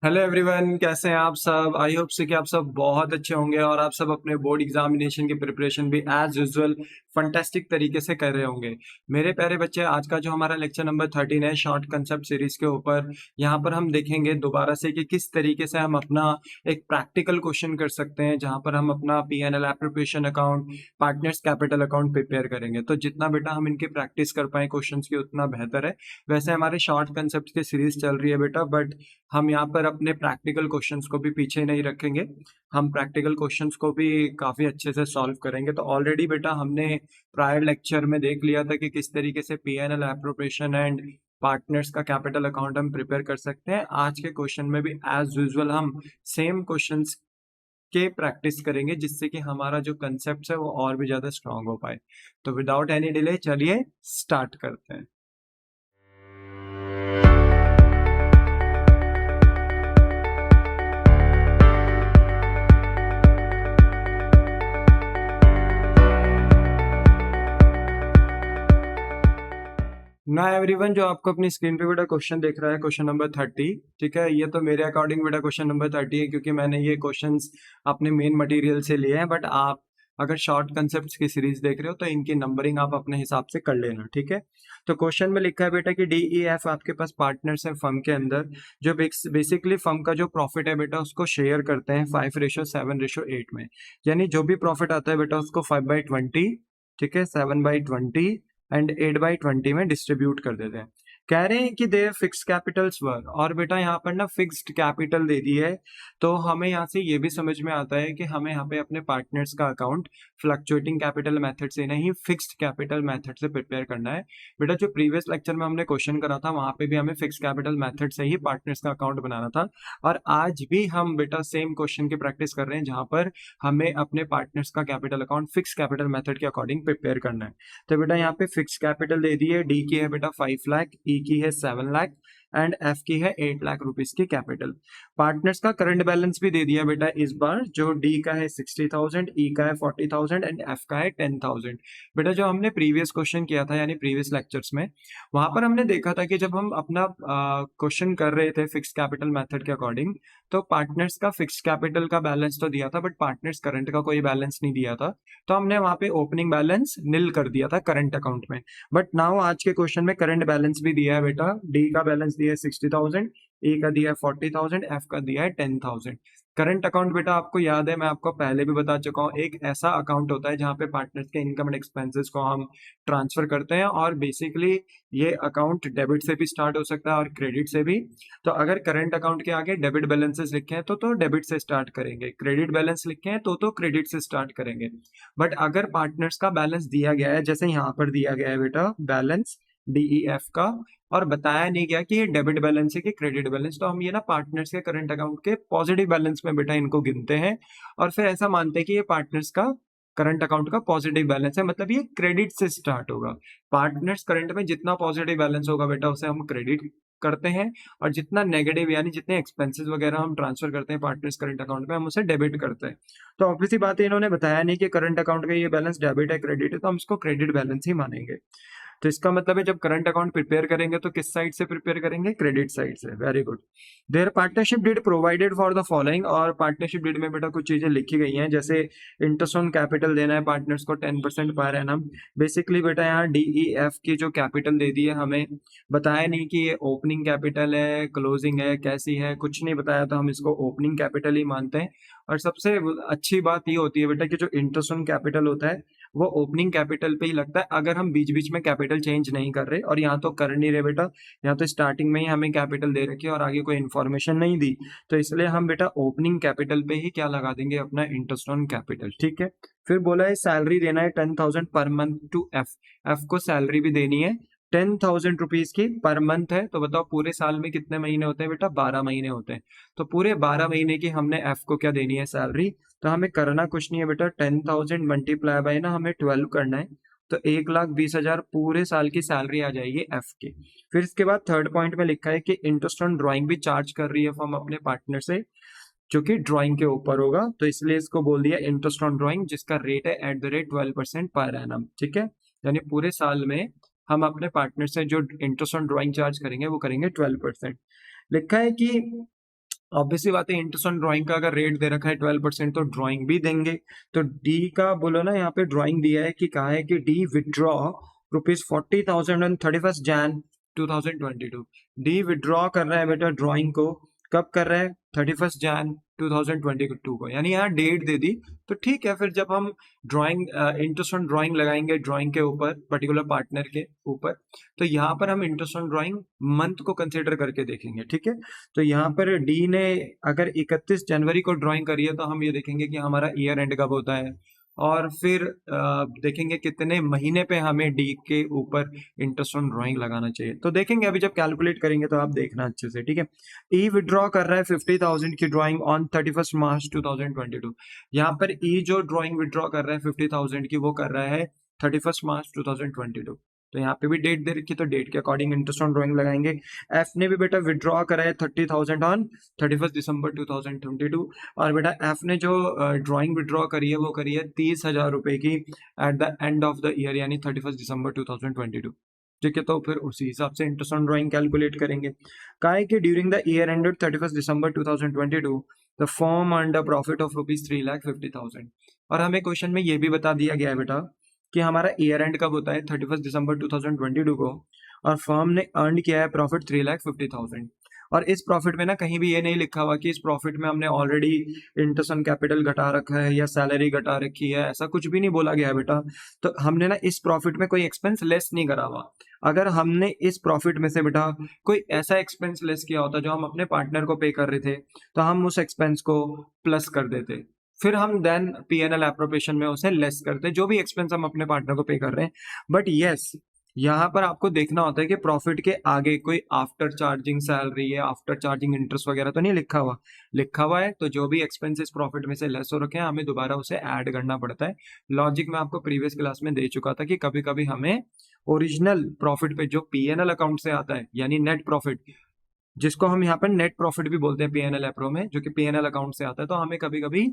Hello everyone, कैसे हैं आप सब। आई होप से कि आप सब बहुत अच्छे होंगे और आप सब अपने बोर्ड एग्जामिनेशन की प्रिपरेशन भी एज यूजुअल फंटेस्टिक तरीके से कर रहे होंगे। मेरे प्यारे बच्चे, आज का जो हमारा लेक्चर नंबर 13 है शॉर्ट कंसेप्ट सीरीज के ऊपर, यहाँ पर हम देखेंगे दोबारा से कि किस तरीके से हम अपना एक प्रैक्टिकल क्वेश्चन कर सकते हैं, जहाँ पर हम अपना P&L appropriation account, partners capital account prepare करेंगे। तो जितना बेटा हम इनकी प्रैक्टिस कर पाए क्वेश्चन की, उतना बेहतर है। वैसे हमारे शॉर्ट कंसेप्ट की सीरीज चल रही है बेटा, बट हम यहाँ पर अपने प्रैक्टिकल क्वेश्चंस को भी पीछे नहीं रखेंगे। हम प्रैक्टिकल क्वेश्चंस को भी काफी अच्छे से सॉल्व करेंगे। तो ऑलरेडी बेटा हमने प्रायर लेक्चर में देख लिया था कि किस तरीके से P&L एप्रोप्रिएशन एंड पार्टनर्स का कैपिटल अकाउंट हम प्रिपेयर कर सकते हैं। आज के क्वेश्चन में भी एज यूजुअल हम सेम क्वेश्चंस के प्रैक्टिस करेंगे, जिससे कि हमारा जो कंसेप्ट है वो और भी ज्यादा स्ट्रांग हो पाए। तो विदाउट एनी डिले चलिए स्टार्ट करते हैं। ना एवरीवन, जो आपको अपनी स्क्रीन पे बेटा क्वेश्चन दिख रहा है, क्वेश्चन नंबर 30, ठीक है। ये तो मेरे अकॉर्डिंग बेटा क्वेश्चन नंबर 30 है, क्योंकि मैंने ये क्वेश्चंस अपने मेन मटेरियल से लिए हैं। बट आप अगर शॉर्ट कंसेप्ट्स की सीरीज देख रहे हो तो इनकी नंबरिंग आप अपने हिसाब से कर लेना, ठीक है। तो क्वेश्चन में लिखा है बेटा कि DEF आपके पास पार्टनर्स है फर्म के अंदर, जो बेसिकली फर्म का जो प्रॉफिट है बेटा उसको शेयर करते हैं 5:7:8 में। यानी जो भी प्रॉफिट आता है बेटा उसको 5/20, ठीक है, 7/20 एंड 8/20 में डिस्ट्रीब्यूट कर देते हैं। कह रहे हैं कि देयर फिक्स्ड कैपिटल्स वर, और बेटा यहाँ पर ना फिक्स्ड कैपिटल दे दी है। तो हमें यहाँ से ये भी समझ में आता है कि हमें यहाँ पे अपने पार्टनर्स का अकाउंट फ्लक्चुएटिंग कैपिटल मेथड से नहीं, फिक्स्ड कैपिटल मेथड से प्रिपेयर करना है। बेटा जो प्रीवियस लेक्चर में हमने क्वेश्चन करा था, वहां पे भी हमें फिक्स्ड कैपिटल मेथड से ही पार्टनर्स का अकाउंट बनाना था। और आज भी हम बेटा सेम क्वेश्चन की प्रैक्टिस कर रहे हैं, जहां पर हमें अपने पार्टनर्स का capital account fix capital method के अकॉर्डिंग प्रिपेयर करना है। तो बेटा यहाँ पे फिक्स कैपिटल दे दी है, डी की है बेटा 5 लाख, ई की है 7 लाख एंड एफ की है 8 लाख रुपीज की कैपिटल। पार्टनर्स का करंट बैलेंस भी दे दिया बेटा इस बार, जो डी का है 60,000, ई का है 40,000 एंड एफ का है 10,000। बेटा जो हमने प्रीवियस क्वेश्चन किया था यानी प्रीवियस लेक्चर्स में, वहां पर हमने देखा था कि जब हम अपना क्वेश्चन कर रहे थे फिक्स कैपिटल मेथड के अकॉर्डिंग, तो पार्टनर्स का फिक्स कैपिटल का बैलेंस तो दिया था, बट पार्टनर्स करंट का कोई बैलेंस नहीं दिया था। तो हमने वहां पे ओपनिंग बैलेंस निल कर दिया था करंट अकाउंट में। बट नाउ आज के क्वेश्चन में करंट बैलेंस भी दिया है बेटा। डी का बैलेंस दिया है 60,000, ए का दिया है 40,000, एफ का दिया है 10,000। करंट अकाउंट बेटा आपको याद है, मैं आपको पहले भी बता चुका हूँ, एक ऐसा अकाउंट होता है जहाँ पे पार्टनर्स के इनकम एंड एक्सपेंसेस को हम ट्रांसफर करते हैं। और बेसिकली ये अकाउंट डेबिट से भी स्टार्ट हो सकता है और क्रेडिट से भी। तो अगर करंट अकाउंट के आगे डेबिट बैलेंसेस लिखे हैं तो डेबिट से स्टार्ट करेंगे, क्रेडिट बैलेंस लिखे हैं तो क्रेडिट से स्टार्ट करेंगे। बट अगर पार्टनर्स का बैलेंस दिया गया है, जैसे यहाँ पर दिया गया है बेटा बैलेंस DEF का, और बताया नहीं गया कि ये डेबिट बैलेंस है कि क्रेडिट बैलेंस, तो हम ये ना पार्टनर्स के करंट अकाउंट के पॉजिटिव बैलेंस में बेटा इनको गिनते हैं। और फिर ऐसा मानते हैं कि ये पार्टनर्स का करंट अकाउंट का पॉजिटिव बैलेंस है, मतलब ये क्रेडिट से स्टार्ट होगा। पार्टनर्स करंट में जितना पॉजिटिव बैलेंस होगा बेटा उसे हम क्रेडिट करते हैं, और जितना नेगेटिव यानी जितने एक्सपेंसेस वगैरह हम ट्रांसफर करते हैं पार्टनर्स करंट अकाउंट में, हम उसे डेबिट करते हैं। तो ऑब्वियसली बात है, इन्होंने बताया नहीं कि करंट अकाउंट का ये बैलेंस डेबिट है क्रेडिट है, तो हम इसको क्रेडिट बैलेंस ही मानेंगे। तो इसका मतलब है जब करंट अकाउंट प्रिपेयर करेंगे तो किस साइड से प्रिपेयर करेंगे, क्रेडिट साइड से। Very good. There partnership deed provided for the following, और पार्टनरशिप डिड में बेटा कुछ चीजें लिखी गई हैं, जैसे इंटरेस्ट ऑन कैपिटल देना है पार्टनर्स को 10% पर एनम। बेसिकली बेटा यहाँ DEF की जो कैपिटल दे दी है, हमें बताया नहीं कि ये ओपनिंग कैपिटल है, क्लोजिंग है, कैसी है, कुछ नहीं बताया, तो हम इसको ओपनिंग कैपिटल ही मानते हैं। और सबसे अच्छी बात ये होती है बेटा कि जो इंटरेस्ट ऑन कैपिटल होता है वो ओपनिंग कैपिटल पे ही लगता है, अगर हम बीच बीच में कैपिटल चेंज नहीं कर रहे। और यहाँ तो कर नहीं रहे बेटा, यहाँ तो स्टार्टिंग में ही हमें कैपिटल दे रखी है और आगे कोई इन्फॉर्मेशन नहीं दी, तो इसलिए हम बेटा ओपनिंग कैपिटल पे ही क्या लगा देंगे, अपना इंटरेस्ट ऑन कैपिटल, ठीक है। फिर बोला है सैलरी देना है 10,000 पर मंथ टू एफ। एफ को सैलरी भी देनी है 10,000 रुपीज की पर मंथ है। तो बताओ पूरे साल में कितने महीने होते हैं बेटा, 12 महीने होते हैं। तो पूरे 12 महीने की हमने एफ को क्या देनी है, सैलरी। तो हमें करना कुछ नहीं है बेटा, 10,000 मल्टीप्लाई बाय ना हमें 12 करना है, तो 1,20,000 पूरे साल की सैलरी आ जाएगी एफ की। फिर इसके बाद थर्ड पॉइंट में लिखा है कि इंटरेस्ट ऑन ड्राइंग भी चार्ज कर रही है फर्म अपने पार्टनर से, जो कि ड्राइंग के ऊपर होगा, तो इसलिए इसको बोल दिया इंटरेस्ट ऑन ड्राइंग, जिसका रेट है @ 12% पर एनम, ठीक है। यानी पूरे साल में हम अपने पार्टनर से जो इंटरेस्ट ऑन ड्राइंग चार्ज करेंगे वो करेंगे 12%। लिखा है कि ऑब्वियसली बात है, इंटरेस्ट ऑन ड्राइंग का अगर रेट दे रखा है 12% तो ड्राइंग भी देंगे। तो डी का बोलो ना, यहाँ पे ड्राइंग दिया है कि कहा है कि D withdraw ₹40,000 on 31 Jan 2022। D withdraw कर रहा है बेटा ड्राइंग को, कब कर रहा है? 31 Jan 2022 को, यानी यहाँ डेट दे दी। तो ठीक है, फिर जब हम ड्राइंग इंटरेस्ट ऑन ड्राइंग लगाएंगे ड्राइंग के ऊपर, पर्टिकुलर पार्टनर के ऊपर, तो यहाँ पर हम इंटरेस्ट ऑन ड्राइंग मंथ को कंसिडर करके देखेंगे। ठीक है, तो यहाँ पर डी ने अगर 31 जनवरी को ड्राइंग करी है तो हम ये देखेंगे कि हमारा ईयर एंड कब होता है, और फिर देखेंगे कितने महीने पे हमें डी के ऊपर इंटरेस्ट ऑन ड्राइंग लगाना चाहिए। तो देखेंगे अभी जब कैलकुलेट करेंगे तो आप देखना अच्छे से। ठीक है, ई विड्रॉ कर रहा है 50,000 की ड्राइंग ऑन 31 मार्च 2022। यहाँ पर ई जो ड्राइंग विड्रॉ कर रहा है 50,000 की, वो कर रहा है 31 मार्च 2022। तो यहाँ पे भी डेट दे रखी, तो डेट के अकॉर्डिंग इंटरेस्ट ऑन ड्राइंग लगाएंगे। एफ ने भी बेटा विड्रॉ करा है 30,000 ऑन 31 दिसंबर 2022, और बेटा एफ ने जो ड्राइंग विड्रॉ करी है वो करी है 30,000 रुपए की at the end of the year, यानी 31 दिसंबर 2022। ठीक है, तो फिर उसी हिसाब से इंटरेस्ट ऑन ड्राइंग कैलकुलेट करेंगे। कहा है कि during the year ended 31 December 2022 the firm earned a profit of ₹3,50,000। और हमें क्वेश्चन में ये भी बता दिया गया है बेटा कि हमारा ईयर एंड कब होता है, 31 दिसंबर 2022 को, और फर्म ने अर्न किया है प्रॉफिट 3,50,000। और इस प्रॉफिट में ना कहीं भी ये नहीं लिखा हुआ कि इस प्रॉफिट में हमने ऑलरेडी इंटरेस्ट ऑन कैपिटल घटा रखा है या सैलरी घटा रखी है, ऐसा कुछ भी नहीं बोला गया है बेटा। तो हमने ना इस प्रॉफिट में कोई एक्सपेंस लेस नहीं करा हुआ। अगर हमने इस प्रॉफिट में से बेटा कोई ऐसा एक्सपेंस लेस किया होता जो हम अपने पार्टनर को पे कर रहे थे, तो हम उस एक्सपेंस को प्लस कर देते, फिर हम देन पीएनएल एप्रोप्रिएशन में उसे लेस करते, जो भी एक्सपेंस हम अपने पार्टनर को पे कर रहे हैं। बट यस, यहाँ पर आपको देखना होता है कि प्रॉफिट के आगे कोई आफ्टर चार्जिंग सैलरी या आफ्टर चार्जिंग इंटरेस्ट वगैरह तो नहीं लिखा हुआ। लिखा हुआ है तो जो भी एक्सपेंसेस प्रॉफिट में से लेस हो रखे हैं हमें दोबारा उसे ऐड करना पड़ता है। लॉजिक मैं आपको प्रीवियस क्लास में दे चुका था कि कभी कभी हमें ओरिजिनल प्रॉफिट पे जो पीएनएल अकाउंट से आता है, यानी नेट प्रॉफिट, जिसको हम यहाँ पर नेट प्रॉफिट भी बोलते हैं पीएनएल एप्रो में, जो कि पीएनएल अकाउंट से आता है, तो हमें कभी कभी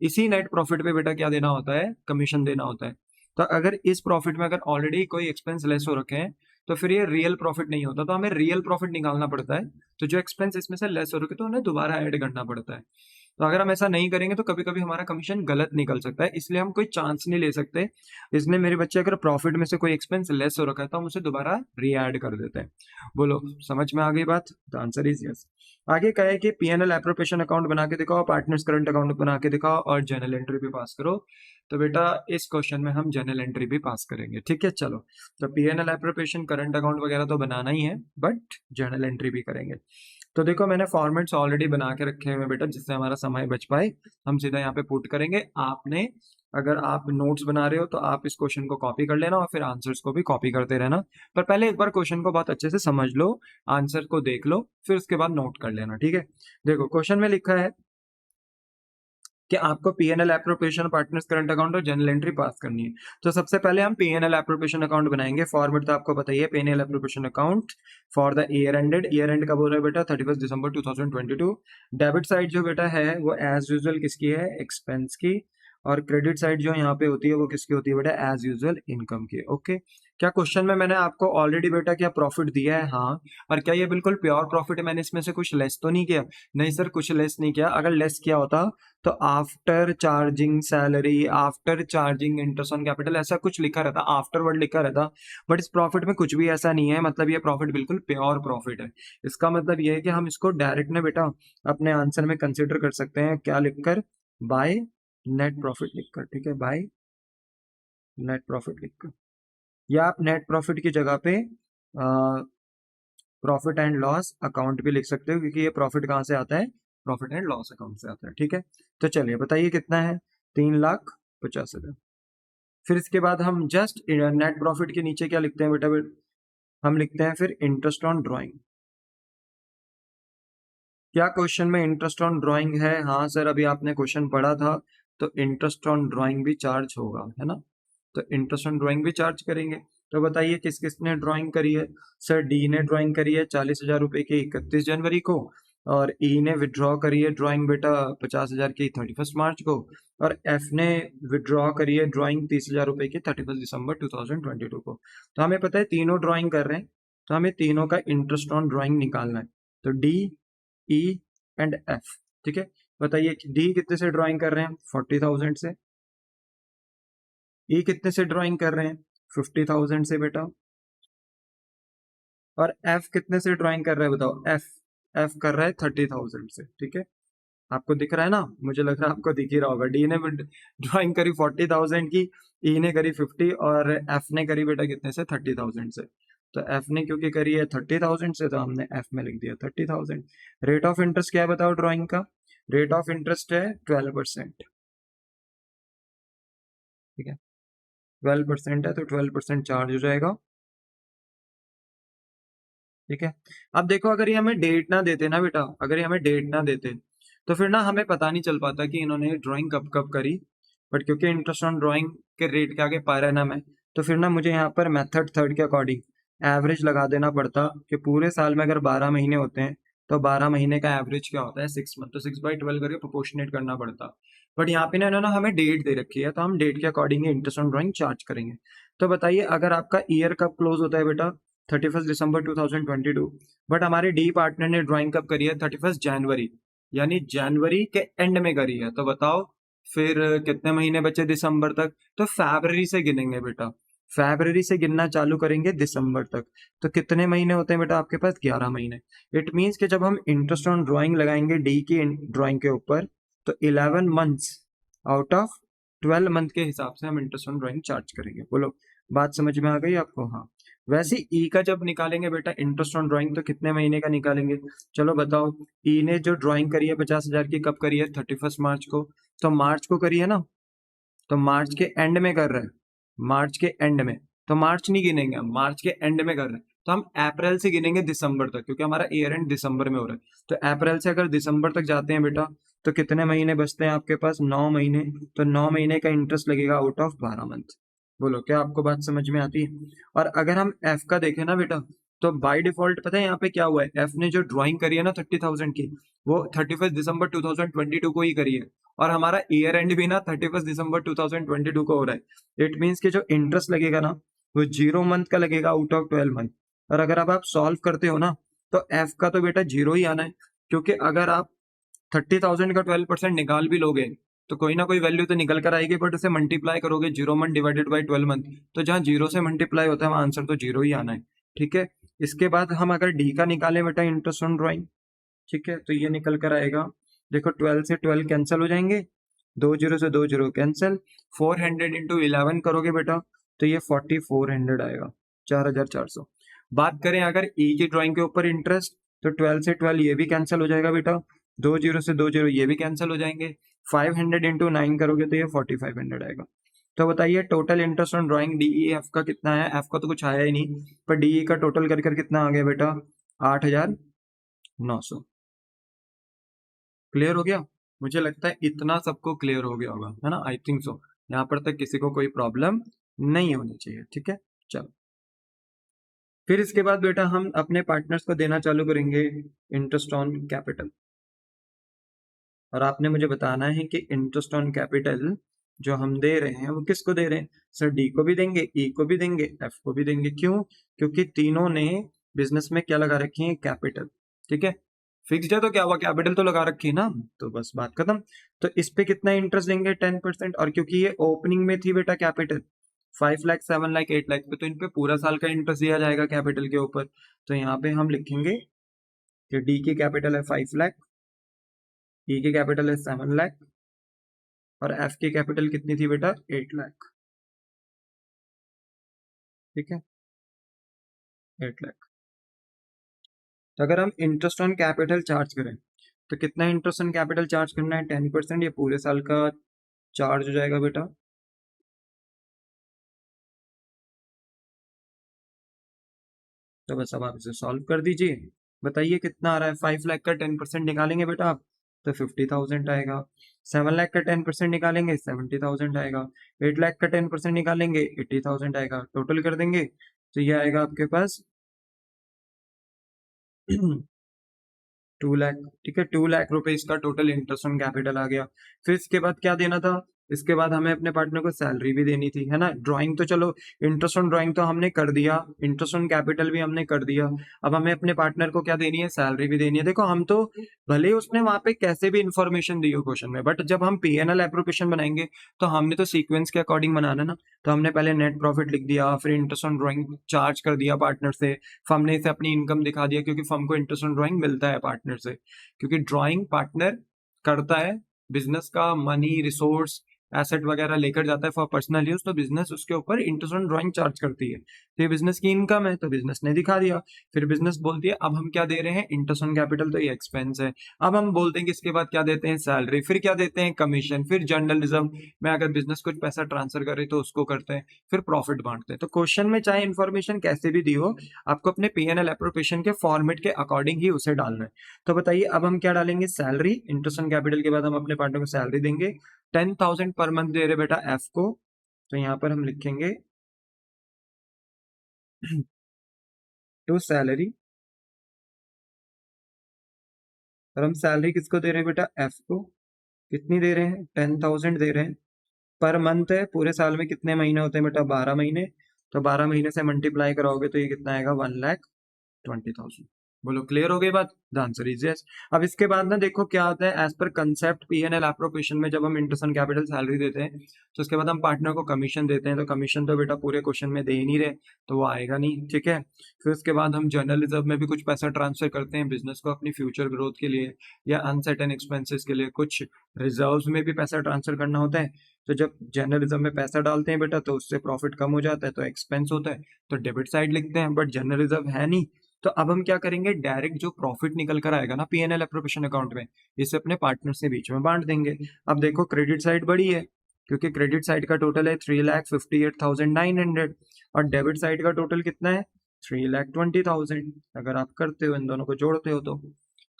इसी नेट प्रॉफिट पे बेटा क्या देना होता है, कमीशन देना होता है। तो अगर इस प्रॉफिट में अगर ऑलरेडी कोई एक्सपेंस लेस हो रखे हैं तो फिर ये रियल प्रॉफिट नहीं होता, तो हमें रियल प्रॉफिट निकालना पड़ता है। तो जो एक्सपेंस इसमें से लेस हो रखे तो उन्हें दोबारा ऐड करना पड़ता है। तो अगर हम ऐसा नहीं करेंगे तो कभी कभी हमारा कमीशन गलत निकल सकता है, इसलिए हम कोई चांस नहीं ले सकते। इसलिए मेरे बच्चे अगर प्रॉफिट में से कोई एक्सपेंस लेस हो रखा है तो हम उसे दोबारा री ऐड कर देते हैं। बोलो समझ में आ गई बात? The answer is yes. आगे कहा है कि पीएनएल एप्रोप्रिएशन अकाउंट बना के दिखाओ, पार्टनर्स करंट अकाउंट बना के दिखाओ और जर्नल एंट्री भी पास करो। तो बेटा इस क्वेश्चन में हम जर्नल एंट्री भी पास करेंगे। ठीक है, चलो। तो पीएनएल एप्रोप्रिएशन करंट अकाउंट वगैरह तो बनाना ही है, बट जर्नल एंट्री भी करेंगे। तो देखो मैंने फॉर्मेट्स ऑलरेडी बना के रखे हुए बेटा, जिससे हमारा समय बच पाए। हम सीधा यहाँ पे पुट करेंगे। आपने अगर आप नोट्स बना रहे हो तो आप इस क्वेश्चन को कॉपी कर लेना और फिर आंसर्स को भी कॉपी करते रहना। पर पहले एक बार क्वेश्चन को बहुत अच्छे से समझ लो, आंसर को देख लो, फिर उसके बाद नोट कर लेना। ठीक है, देखो क्वेश्चन में लिखा है कि आपको PNL appropriation, partners current account और जर्नल एंट्री पास करनी है। तो सबसे पहले हम पीएनएल एप्रोप्रिएशन अकाउंट बनाएंगे। फॉर्मेट तो आपको बताइए, PNL appropriation account for the year ended. Year and कब हो रहा है बेटा? 31 दिसंबर 2022। डेबिट साइड जो बेटा है वो एज यूजुअल किसकी है? एक्सपेंस की। और क्रेडिट साइड जो यहाँ पे होती है वो किसकी होती है बेटा? एज यूजुअल इनकम की। ओके, क्या क्वेश्चन में मैंने आपको ऑलरेडी बेटा क्या प्रॉफिट दिया है? हाँ। और क्या ये बिल्कुल प्योर प्रॉफिट है? मैंने इसमें से कुछ लेस तो नहीं किया? नहीं सर, कुछ लेस नहीं किया। अगर लेस किया होता तो after charging salary, after charging interest on capital, ऐसा कुछ लिखा रहता, आफ्टर वर्ड लिखा रहता। बट इस प्रॉफिट में कुछ भी ऐसा नहीं है, मतलब ये प्रॉफिट बिल्कुल प्योर प्रॉफिट है। इसका मतलब ये है कि हम इसको डायरेक्ट में बेटा अपने आंसर में कंसिडर कर सकते हैं। क्या लिखकर? बाय नेट प्रॉफिट लिखकर। ठीक है, बाय नेट प्रॉफिट लिखकर, या आप नेट प्रॉफिट की जगह पे प्रॉफिट एंड लॉस अकाउंट भी लिख सकते हो, क्योंकि ये प्रॉफिट कहाँ से आता है? प्रॉफिट एंड लॉस अकाउंट से आता है। ठीक है, तो चलिए बताइए कितना है? 3,50,000। फिर इसके बाद हम जस्ट नेट प्रॉफिट के नीचे क्या लिखते हैं बेटा? हम लिखते हैं फिर इंटरेस्ट ऑन ड्राइंग। क्या क्वेश्चन में इंटरेस्ट ऑन ड्राइंग है? हाँ सर, अभी आपने क्वेश्चन पढ़ा था, तो इंटरेस्ट ऑन ड्राइंग भी चार्ज होगा, है ना? तो इंटरेस्ट ऑन ड्राइंग भी चार्ज करेंगे। तो बताइए किस किसने ड्राइंग करी है? सर डी ने ड्राइंग करी है 40,000 रुपए की 31 जनवरी को, और ई ने विड्रॉ करी है ड्राइंग बेटा 50,000 की 31 मार्च को, और एफ ने विड्रॉ करी है ड्राइंग 30,000 रुपए की 31 दिसंबर 2022 को। तो हमें पता है तीनों ड्राइंग कर रहे हैं, तो हमें तीनों का इंटरेस्ट ऑन ड्राइंग निकालना है। तो डी, ई एंड एफ। ठीक है, बताइए डी कितने से ड्राइंग कर रहे हैं? 40,000 से। ई कितने से ड्राइंग कर रहे हैं? 50,000 से बेटा। और एफ कितने से ड्राइंग कर रहा है बताओ? एफ एफ कर रहा है 30,000 से। ठीक है, आपको दिख रहा है ना? मुझे लग रहा है आपको दिख ही रहा होगा। डी ने ड्राइंग करी 40,000 की, ई ने करी 50 और एफ ने करी बेटा कितने से? 30,000 से। तो एफ ने क्योंकि करी है 30,000 से, तो हमने एफ में लिख दिया 30,000। रेट ऑफ इंटरेस्ट क्या है बताओ ड्राइंग का? रेट ऑफ इंटरेस्ट है 12%। ठीक है, 12% है तो 12% चार्ज हो जाएगा। ठीक है, अब देखो अगर ये हमें डेट ना देते ना बेटा, अगर ये हमें डेट ना देते तो फिर ना हमें पता नहीं चल पाता कि इन्होंने ड्राइंग कब कब करी। बट क्योंकि इंटरेस्ट ऑन ड्राइंग के रेट के आगे पर एनम है, तो फिर ना मुझे यहाँ पर मेथड थर्ड के अकॉर्डिंग एवरेज लगा देना पड़ता कि पूरे साल में अगर 12 महीने होते हैं तो 12 महीने का एवरेज क्या होता है? 6 मंथ। तो 6/12 करके प्रोपोर्शनेट करना पड़ता। बट यहाँ पे ना इन्होंने हमें डेट दे रखी है, तो हम डेट के according he interest on drawing charge करेंगे। तो बताइए अगर आपका ईयर कब क्लोज होता है बेटा? 31 दिसंबर 2022। बट हमारे डी पार्टनर ने ड्राइंग कब करी है? 31 जनवरी, यानी जनवरी के एंड में करी है। तो बताओ फिर कितने महीने बचे दिसंबर तक? तो फरवरी से गिनेंगे बेटा, फरवरी से गिनना चालू करेंगे दिसंबर तक। तो कितने महीने होते हैं बेटा आपके पास? 11 महीने। इट मीन्स कि जब हम इंटरेस्ट ऑन ड्राइंग लगाएंगे डी की ड्राइंग के ऊपर, तो 11 मंथ्स आउट ऑफ 12 मंथ के हिसाब से हम इंटरेस्ट ऑन ड्राइंग चार्ज करेंगे। बोलो बात समझ में आ गई आपको? हाँ। वैसे ई का जब निकालेंगे बेटा इंटरेस्ट ऑन ड्राइंग, तो कितने महीने का निकालेंगे? चलो बताओ। ई ने जो ड्राइंग करी है 50,000 की, कब करी है? 31 मार्च को। तो मार्च को करी है ना, तो मार्च के एंड में कर रहे हैं, मार्च के एंड में। तो मार्च नहीं गिनेंगे हम, मार्च के एंड में कर रहे हैं। तो हम अप्रैल से गिनेंगे दिसंबर तक, क्योंकि हमारा ईयर एंड दिसंबर में हो रहा है। तो अप्रैल से अगर दिसंबर तक जाते हैं बेटा, तो कितने महीने बचते हैं आपके पास? 9 महीने। तो 9 महीने का इंटरेस्ट लगेगा आउट ऑफ 12 मंथ। बोलो क्या आपको बात समझ में आती है? और अगर हम एफ का देखें ना बेटा, तो बाय डिफॉल्ट पता है यहाँ पे क्या हुआ है? एफ ने जो ड्राइंग करी है ना 30,000 की, वो 31 दिसंबर 2022 को ही करी है। और हमारा ईयर एंड भी ना 31 दिसंबर 2022 को हो रहा है। इट मीन्स कि जो इंटरेस्ट लगेगा ना, वो 0 मंथ का लगेगा आउट ऑफ 12 मंथ। और अगर अब आप सॉल्व करते हो ना, तो एफ का तो बेटा 0 ही आना है, क्योंकि अगर आप 30,000 का 12% निकाल भी लोगे तो कोई ना कोई वैल्यू तो निकल कर आएगी। बट उसे मल्टीप्लाई करोगे 0 मंथ डिवाइडेड बाई 12 मंथ, तो जहाँ 0 से मल्टीप्लाई होता है वहां आंसर तो 0 ही आना है। ठीक है, इसके बाद हम अगर डी का निकालें बेटा इंटरेस्ट ऑन ड्राइंग, ठीक है, तो ये निकल कर आएगा। देखो 12 से 12 कैंसिल हो जाएंगे, 2 0 से 2 0 कैंसिल। 400 इंटू 11 करोगे बेटा, तो ये 4400 आएगा, 4,400। बात करें अगर ई की ड्राइंग के ऊपर इंटरेस्ट, तो 12 से 12 ये भी कैंसिल हो जाएगा बेटा, 2 0 से 2 0 ये भी कैंसिल हो जाएंगे। 500 इंटू 9 करोगे तो ये 4500 आएगा। तो बताइए total interest on drawing DE F का कितना है? एफ का तो कुछ आया ही नहीं, पर डीई का टोटल कर कितना आ गया बेटा? 8,900। क्लियर हो गया? मुझे लगता है इतना सबको क्लियर हो गया होगा, है ना? I think so. यहाँ पर तक किसी को कोई प्रॉब्लम नहीं होनी चाहिए। ठीक है, चलो फिर इसके बाद बेटा हम अपने पार्टनर्स को देना चालू करेंगे इंटरेस्ट ऑन कैपिटल। और आपने मुझे बताना है कि इंटरेस्ट ऑन कैपिटल जो हम दे रहे हैं वो किसको दे रहे हैं? सर डी को भी देंगे, ई को भी देंगे, एफ को भी देंगे। क्यों? क्योंकि तीनों ने बिजनेस में क्या लगा रखी है? कैपिटल। ठीक है, फिक्स्ड है तो क्या हुआ? कैपिटल तो लगा रखी है ना, तो बस बात खत्म। तो इस पे कितना इंटरेस्ट देंगे? 10%। और क्योंकि ये ओपनिंग में थी बेटा कैपिटल 5 लाख 7 लाख 8 लाख पे, तो इन पे पूरा साल का इंटरेस्ट दिया जाएगा कैपिटल के ऊपर। तो यहाँ पे हम लिखेंगे कि डी की कैपिटल है 5 लाख, ई की कैपिटल है 7 लाख, और एफ की कैपिटल कितनी थी बेटा? 8 लाख। ठीक है, 8 लाख। तो अगर हम इंटरेस्ट ऑन कैपिटल चार्ज करें, तो कितना इंटरेस्ट ऑन कैपिटल चार्ज करना है? 10%। ये पूरे साल का चार्ज हो जाएगा बेटा। तो बस अब आप इसे सॉल्व कर दीजिए। बताइए कितना आ रहा है? 5 लाख का 10% निकालेंगे बेटा आप, तो 50,000 आएगा। 7 लाख का 10% निकालेंगे 70,000 आएगा। 8 लाख का 10% निकालेंगे 80,000 आएगा। टोटल कर देंगे तो ये आएगा आपके पास 2 लाख। ठीक है, 2 लाख रुपए इसका टोटल इंटरेस्ट ऑन कैपिटल आ गया। फिर इसके बाद क्या देना था? इसके बाद हमें अपने पार्टनर को सैलरी भी देनी थी, है ना। ड्राइंग तो चलो, इंटरेस्ट ऑन ड्राइंग तो हमने कर दिया, इंटरेस्ट ऑन कैपिटल भी हमने कर दिया। अब हमें अपने पार्टनर को क्या देनी है, सैलरी भी देनी है। देखो हम तो भले ही उसने वहां पे कैसे भी इंफॉर्मेशन दी हो क्वेश्चन में, बट जब हम पीएनएल एप्रोप्रिएशन बनाएंगे तो हमने तो सीक्वेंस के अकॉर्डिंग बनाना ना। तो हमने पहले नेट प्रॉफिट लिख दिया, फिर इंटरेस्ट ऑन ड्राइंग चार्ज कर दिया पार्टनर से, हमने इसे अपनी इनकम दिखा दिया, क्योंकि फर्म को इंटरेस्ट ऑन ड्राइंग मिलता है पार्टनर से, क्योंकि ड्राइंग पार्टनर करता है बिजनेस का मनी रिसोर्स एसेट वगैरह लेकर जाता है फॉर पर्सनल यूज, तो बिजनेस उसके ऊपर इंटरेस्ट ऑन ड्राइंग चार्ज करती है। तो ये बिजनेस की इनकम है, तो बिजनेस ने दिखा दिया। फिर बिजनेस बोलती है अब हम क्या दे रहे हैं, इंटरेस्ट ऑन कैपिटल, तो ये एक्सपेंस है। अब हम बोलते हैं कि इसके बाद क्या देते हैं, सैलरी, फिर क्या देते हैं, कमीशन, फिर जर्नलिज्म में अगर बिजनेस कुछ पैसा ट्रांसफर करे तो उसको करते हैं, फिर प्रॉफिट बांटते हैं। तो क्वेश्चन में चाहे इन्फॉर्मेशन कैसे भी दी हो, आपको अपने पीएनएल एप्रोप्रिएशन के फॉर्मेट के अकॉर्डिंग ही उसे डालना है। तो बताइए अब हम क्या डालेंगे, सैलरी, इंटरेस्ट ऑन कैपिटल के बाद हम अपने पार्टनर को सैलरी देंगे। 10,000 पर मंथ दे रहे बेटा एफ को, तो यहाँ पर हम लिखेंगे टू सैलरी, और हम सैलरी किसको दे रहे हैं बेटा, एफ को। कितनी दे रहे हैं, 10,000 दे रहे हैं पर मंथ है। पूरे साल में कितने महीने होते हैं बेटा, 12 महीने। तो 12 महीने से मल्टीप्लाई कराओगे तो ये कितना आएगा, 1,20,000। बोलो क्लियर हो गई बात, द आंसर इज यस। अब इसके बाद ना देखो क्या आता है, as per concept PNL appropriation में जब हम इंटरेस्ट ऑन कैपिटल सैलरी देते हैं, तो उसके बाद हम पार्टनर को कमीशन देते हैं। तो कमीशन तो बेटा पूरे क्वेश्चन में दे ही नहीं रहे, तो वो आएगा नहीं, ठीक है। फिर उसके बाद हम जनरल रिजर्व में भी कुछ पैसा ट्रांसफर करते हैं बिजनेस को अपनी फ्यूचर ग्रोथ के लिए या अनसर्टेन एक्सपेंसेस के लिए, कुछ रिजर्व्स में भी पैसा ट्रांसफर करना होता है। तो जब जर्नलिज्म में पैसा डालते हैं बेटा तो उससे प्रॉफिट कम हो जाता है, तो एक्सपेंस होता है, तो डेबिट साइड लिखते हैं, बट जर्नलिज्म है नहीं। तो अब हम क्या करेंगे, डायरेक्ट जो प्रॉफिट निकल कर आएगा ना पीएनएल एप्रोप्रिएशन अकाउंट में, इसे अपने पार्टनर से बीच में बांट देंगे। अब देखो क्रेडिट साइड बड़ी है, क्योंकि क्रेडिट साइड का टोटल है 3,58,900, और डेबिट साइड का टोटल कितना है, 3,20,000। अगर आप करते हो इन दोनों को जोड़ते हो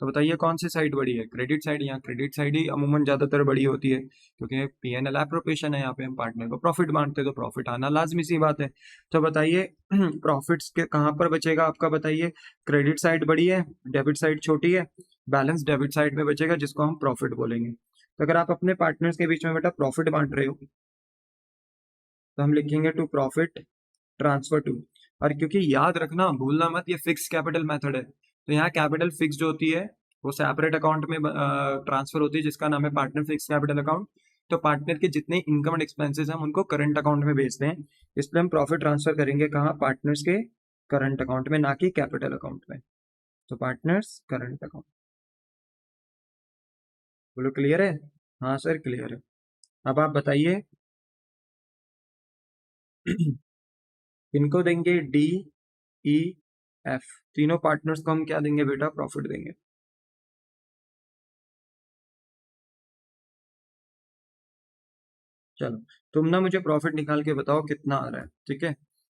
तो बताइए कौन सी साइड बड़ी है, क्रेडिट साइड। यहाँ क्रेडिट साइड ही अमूमन ज्यादातर बड़ी होती है, क्योंकि पीएनएल एप्रोप्रिएशन है, यहाँ पे हम पार्टनर को प्रॉफिट बांटते हैं, तो प्रॉफिट आना लाजमी सी बात है। तो बताइए प्रॉफिट्स के कहाँ पर बचेगा आपका, बताइए। क्रेडिट साइड बड़ी है, डेबिट साइड छोटी है, बैलेंस डेबिट साइड में बचेगा, जिसको हम प्रॉफिट बोलेंगे। तो अगर आप अपने पार्टनर्स के बीच में बेटा प्रॉफिट बांट रहे हो, तो हम लिखेंगे टू प्रॉफिट ट्रांसफर टू। और क्योंकि याद रखना, भूलना मत, ये फिक्स कैपिटल मेथड है, तो यहाँ कैपिटल फिक्स जो होती है वो सेपरेट अकाउंट में ट्रांसफर होती है, जिसका नाम है पार्टनर फिक्स कैपिटल अकाउंट। तो पार्टनर के जितने इनकम एंड एक्सपेंसेस हैं हम उनको करंट अकाउंट में भेजते हैं, इसलिए हम प्रॉफिट ट्रांसफर करेंगे कहाँ, पार्टनर्स के करंट अकाउंट में, ना कि कैपिटल अकाउंट में। तो पार्टनर्स करंट अकाउंट। बोलो क्लियर है, हाँ सर क्लियर है। अब आप बताइए इनको देंगे डी, ई, एफ, तीनों पार्टनर्स को हम क्या देंगे बेटा, प्रॉफिट देंगे। चलो तुम ना मुझे प्रॉफिट निकाल के बताओ कितना आ रहा है, ठीक है।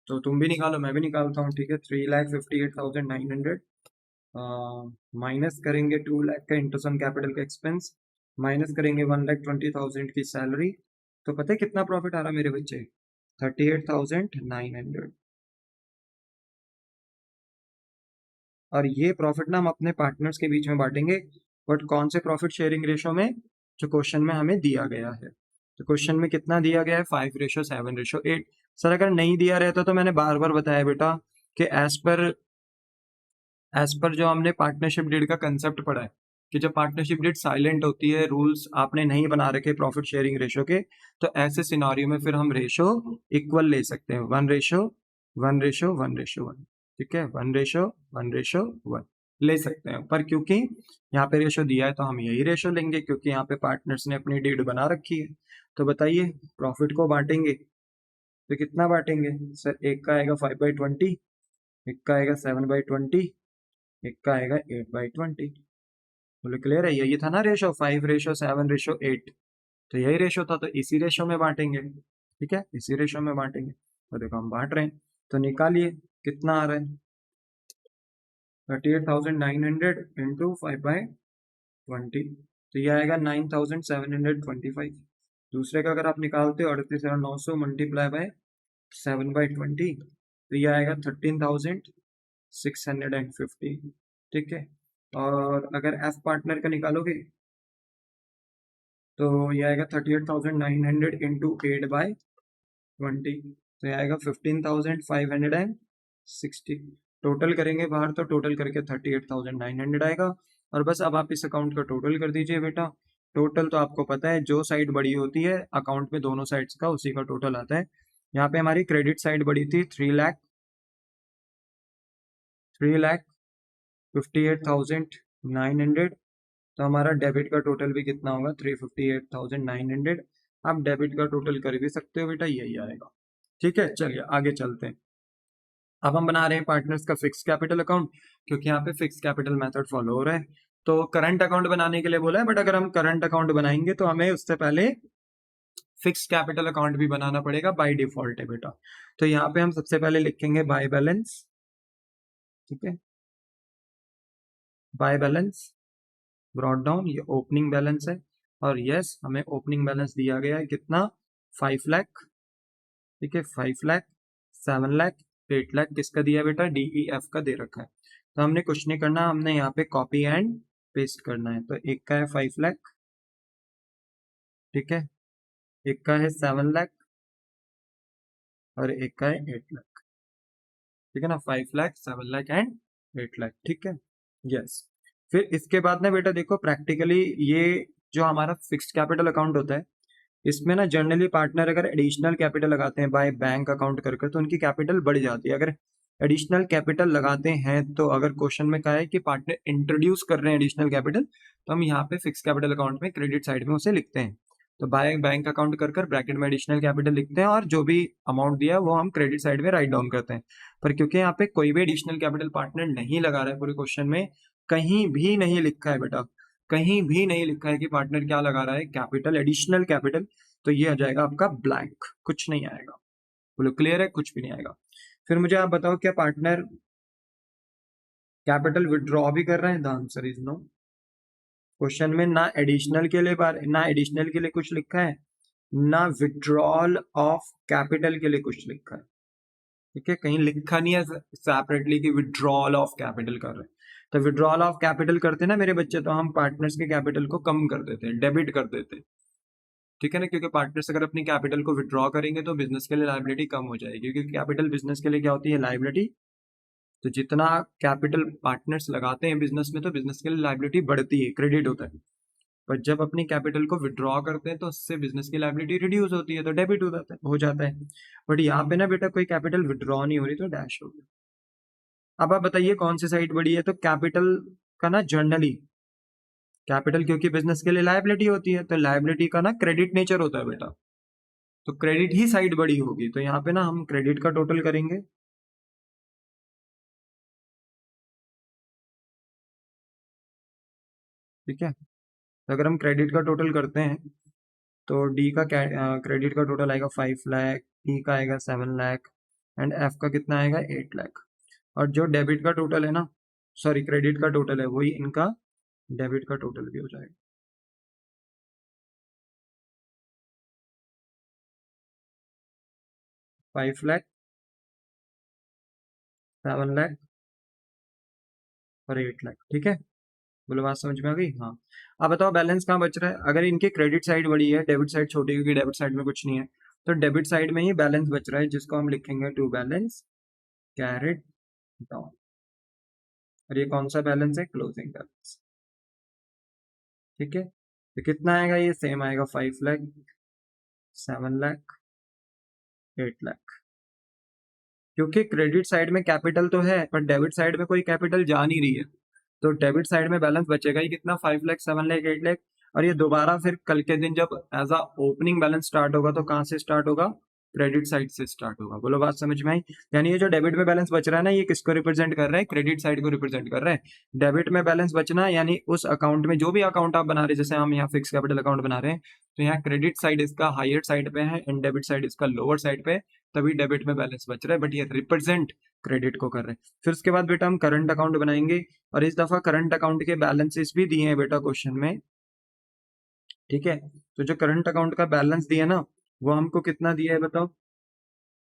तो तुम भी निकालो, मैं भी निकालता हूँ, ठीक है। 3,58,900 माइनस करेंगे 2 लाख का इंटरेस्ट ऑन कैपिटल का एक्सपेंस, माइनस करेंगे 1,20,000 की सैलरी, तो पता है कितना प्रॉफिट आ रहा है मेरे बच्चे, 38,900। और ये प्रॉफिट ना हम अपने पार्टनर्स के बीच में बांटेंगे, बट कौन से प्रॉफिट शेयरिंग रेशो में, जो क्वेश्चन में हमें दिया गया है। तो क्वेश्चन में कितना दिया गया है, 5:7:8। सर अगर नहीं दिया रहता तो मैंने बार बार बताया बेटा कि एज पर जो हमने पार्टनरशिप डीड का कंसेप्ट पढ़ा है, कि जब पार्टनरशिप डीड साइलेंट होती है, रूल्स आपने नहीं बना रखे प्रॉफिट शेयरिंग रेशो के, तो ऐसे सिनारियो में फिर हम रेशो इक्वल ले सकते हैं, 1:1:1:1, ठीक है, 1:1:1 ले सकते हैं। पर क्योंकि यहाँ पे रेशो दिया है तो हम यही रेशो लेंगे, क्योंकि यहाँ पे पार्टनर्स ने अपनी डीड बना रखी है। तो बताइए प्रॉफिट को बांटेंगे तो कितना बांटेंगे सर, एक का आएगा 5/20, एक का आएगा 7/20, एक का आएगा 8/20। बोले क्लियर है, यही था ना रेशो, 5:7:8। तो यही रेशो था, तो इसी रेशो में बांटेंगे, ठीक है, इसी रेशो में बांटेंगे। तो देखो हम बांट रहे हैं, तो निकालिए कितना आ रहा है, 38,900 इंटू 5/20, तो ये आएगा 9,725। दूसरे का अगर आप निकालते हो 38,900 मल्टीप्लाई बाय 7/20, तो ये आएगा 13,650, ठीक है। और अगर एफ पार्टनर का निकालोगे तो ये आएगा 38,900 इंटू 8/20, तो ये आएगा 15,560। टोटल करेंगे बाहर तो टोटल करके 38,900 आएगा। और बस अब आप इस अकाउंट का टोटल कर दीजिए बेटा। टोटल तो आपको पता है जो साइड बड़ी होती है अकाउंट में दोनों साइड्स का उसी का टोटल आता है। यहाँ पे हमारी क्रेडिट साइड बड़ी थी 3,58,900, तो हमारा डेबिट का टोटल भी कितना होगा 358,900। आप डेबिट का टोटल कर भी सकते हो बेटा, यही आएगा। ठीक है, चलिए आगे चलते हैं। अब हम बना रहे हैं पार्टनर्स का फिक्स कैपिटल अकाउंट, क्योंकि यहाँ पे फिक्स कैपिटल मेथड फॉलो हो रहा है। तो करंट अकाउंट बनाने के लिए बोला है, बट अगर हम करंट अकाउंट बनाएंगे तो हमें उससे पहले फिक्स कैपिटल अकाउंट भी बनाना पड़ेगा बाय डिफॉल्ट है बेटा। तो यहाँ पे हम सबसे पहले लिखेंगे बाय बैलेंस। ठीक है, बाय बैलेंस ब्रॉट डाउन, ये ओपनिंग बैलेंस है। और यस, हमें ओपनिंग बैलेंस दिया गया है कितना, 5 लाख। ठीक है, 5 लाख, 7 लाख, 8 लाख किसका दिया है बेटा, DEF का दे रखा है। तो हमने कुछ नहीं करना, हमने यहाँ पे कॉपी एंड पेस्ट करना है। तो एक का है 5 लाख, ठीक है, एक का है 7 लाख और एक का है 8 लाख। ठीक है ना, 5 लाख, 7 लाख एंड 8 लाख। ठीक है, यस। फिर इसके बाद ना बेटा देखो प्रैक्टिकली ये जो हमारा फिक्स्ड कैपिटल अकाउंट होता है, इसमें ना जनरली पार्टनर अगर एडिशनल कैपिटल लगाते हैं बाय बैंक अकाउंट कर तो उनकी कैपिटल बढ़ जाती है। अगर एडिशनल कैपिटल लगाते हैं तो अगर क्वेश्चन में कहा है कि पार्टनर इंट्रोड्यूस कर रहे हैं एडिशनल कैपिटल, तो हम यहाँ पे फिक्स कैपिटल अकाउंट में क्रेडिट साइड में उसे लिखते हैं। तो बाय बैंक अकाउंट कर ब्रैकेट में एडिशनल कैपिटल लिखते हैं और जो भी अमाउंट दिया है वो हम क्रेडिट साइड में राइट डाउन करते हैं। पर क्योंकि यहाँ पे कोई भी एडिशनल कैपिटल पार्टनर नहीं लगा रहा है पूरे क्वेश्चन में, कहीं भी नहीं लिखा है बेटा, कहीं भी नहीं लिखा है कि पार्टनर क्या लगा रहा है, कैपिटल, एडिशनल कैपिटल, तो ये आ जाएगा आपका ब्लैंक, कुछ नहीं आएगा। बोलो क्लियर है, कुछ भी नहीं आएगा। फिर मुझे आप बताओ क्या पार्टनर कैपिटल विड्रॉ भी कर रहे हैं, the answer is no. Question में ना एडिशनल के लिए कुछ लिखा है, ना विड्रॉल ऑफ कैपिटल के लिए कुछ लिखा है। ठीक है, कहीं लिखा नहीं है सेपरेटली कि विड्रॉल ऑफ कैपिटल कर रहे हैं। तो विड्रॉल ऑफ कैपिटल करते ना मेरे बच्चे, तो हम पार्टनर्स के कैपिटल को कम कर देते हैं, डेबिट कर देते हैं। ठीक है ना, क्योंकि पार्टनर्स अगर अपनी कैपिटल को विड्रॉ करेंगे तो बिजनेस के लिए लाइबिलिटी कम हो जाएगी, क्योंकि कैपिटल बिजनेस के लिए क्या होती है, लाइबिलिटी। तो जितना कैपिटल पार्टनर्स लगाते हैं बिजनेस में तो बिजनेस के लिए लाइबिलिटी बढ़ती है, क्रेडिट होता है। पर जब अपनी कैपिटल को विड्रॉ करते हैं तो उससे बिजनेस की लाइबिलिटी रिड्यूस होती है, तो डेबिट हो जाता है। बट यहाँ पे ना बेटा कोई कैपिटल विड्रॉ नहीं हो रही, तो डैश हो गया। अब आप बताइए कौन सी साइड बड़ी है, तो कैपिटल का ना जनरली कैपिटल, क्योंकि बिजनेस के लिए लाइबिलिटी होती है, तो लाइबिलिटी का ना क्रेडिट नेचर होता है बेटा, तो क्रेडिट ही साइड बड़ी होगी। तो यहाँ पे ना हम क्रेडिट का टोटल करेंगे। ठीक है, तो अगर हम क्रेडिट का टोटल करते हैं तो डी का क्रेडिट का टोटल आएगा 5 लाख, ई का आएगा 7 लाख एंड एफ का कितना आएगा 8 लाख। और जो डेबिट का टोटल है ना, सॉरी क्रेडिट का टोटल है, वही इनका डेबिट का टोटल भी हो जाएगा। 5 लाख, 7 लाख और 8 लाख। ठीक है, बोलो बात समझ में आ गई। हाँ, अब बताओ बैलेंस कहाँ बच रहा है। अगर इनकी क्रेडिट साइड बड़ी है, डेबिट साइड छोटी, क्योंकि डेबिट साइड में कुछ नहीं है, तो डेबिट साइड में ही बैलेंस बच रहा है, जिसको हम लिखेंगे टू बैलेंस कैरेट डाउन। और ये कौन सा बैलेंस है, क्लोजिंग बैलेंस। ठीक है, तो कितना आएगा, ये सेम आएगा 5 लाख, 7 लाख, 8 लाख। क्योंकि क्रेडिट साइड में कैपिटल तो है पर डेबिट साइड में कोई कैपिटल जा नहीं रही है, तो डेबिट साइड में बैलेंस बचेगा ही कितना, 5 लाख, 7 लाख, 8 लाख। और ये दोबारा फिर कल के दिन जब as a opening balance start होगा तो कहाँ से स्टार्ट होगा, क्रेडिट साइड से स्टार्ट होगा। बोलो बात समझ में आई। यानी ये जो डेबिट में बैलेंस बच रहा है ना, ये किसको रिप्रेजेंट कर रहा है, क्रेडिट साइड को रिप्रेजेंट कर रहा है। डेबिट में बैलेंस बचना यानी उस अकाउंट में जो भी अकाउंट आप बना रहे हैं, जैसे हम यहाँ फिक्स कैपिटल अकाउंट बना रहे हैं, तो यहाँ क्रेडिट साइड इसका हायर साइड पे है एंड डेबिट साइड इसका लोअर साइड पे, तभी डेबिट में बैलेंस बच रहा है, बट ये रिप्रेजेंट क्रेडिट को कर रहे हैं। फिर उसके बाद बेटा हम करंट अकाउंट बनाएंगे, और इस दफा करंट अकाउंट के बैलेंसेस भी दिए हैं बेटा क्वेश्चन में। ठीक है, तो जो करंट अकाउंट का बैलेंस दिया ना, वो हमको कितना दिया है बताओ,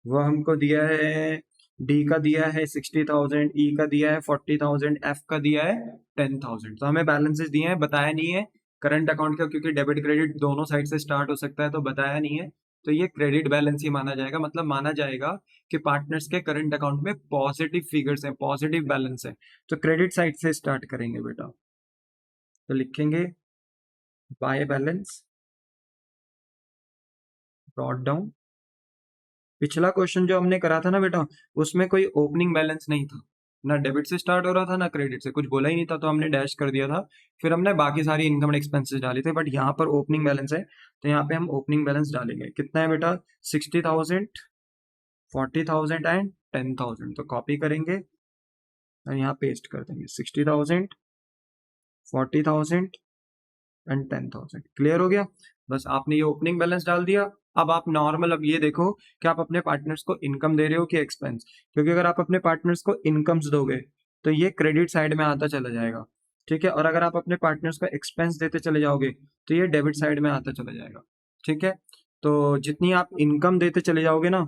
वो हमको दिया है, डी का दिया है 60,000, ई का दिया है 40,000, एफ का दिया है 10,000। तो हमें बैलेंसेस दिए हैं, बताया नहीं है करंट अकाउंट का क्योंकि डेबिट क्रेडिट दोनों साइड से स्टार्ट हो सकता है तो बताया नहीं है, तो ये क्रेडिट बैलेंस ही माना जाएगा। मतलब माना जाएगा कि पार्टनर्स के करंट अकाउंट में पॉजिटिव फिगर्स हैं, पॉजिटिव बैलेंस है, तो क्रेडिट साइड से स्टार्ट करेंगे बेटा। तो लिखेंगे बाय बैलेंस ब्रॉट डाउन। पिछला क्वेश्चन जो हमने करा था ना बेटा, उसमें कोई ओपनिंग बैलेंस नहीं था, ना डेबिट से स्टार्ट हो रहा था ना क्रेडिट से, कुछ बोला ही नहीं था, तो हमने डैश कर दिया था। फिर हमने बाकी सारी इनकम एंड एक्सपेंसेस डाली थे, बट यहाँ पर ओपनिंग बैलेंस है, तो यहाँ पे हम ओपनिंग बैलेंस डालेंगे। कितना है बेटा? 60,000, 40,000 एंड 10,000। तो कॉपी करेंगे और यहाँ पेस्ट कर देंगे 60,000, 40,000 एंड 10,000। क्लियर हो गया? बस आपने ये ओपनिंग बैलेंस डाल दिया। अब आप नॉर्मल, अब ये देखो कि आप अपने पार्टनर्स को इनकम दे रहे हो कि एक्सपेंस, क्योंकि अगर आप अपने पार्टनर्स को इनकम्स दोगे तो ये क्रेडिट साइड में आता चला जाएगा, ठीक है, और अगर आप अपने पार्टनर्स को एक्सपेंस देते चले जाओगे तो ये डेबिट साइड में आता चला जाएगा, ठीक है। तो जितनी आप इनकम देते चले जाओगे ना,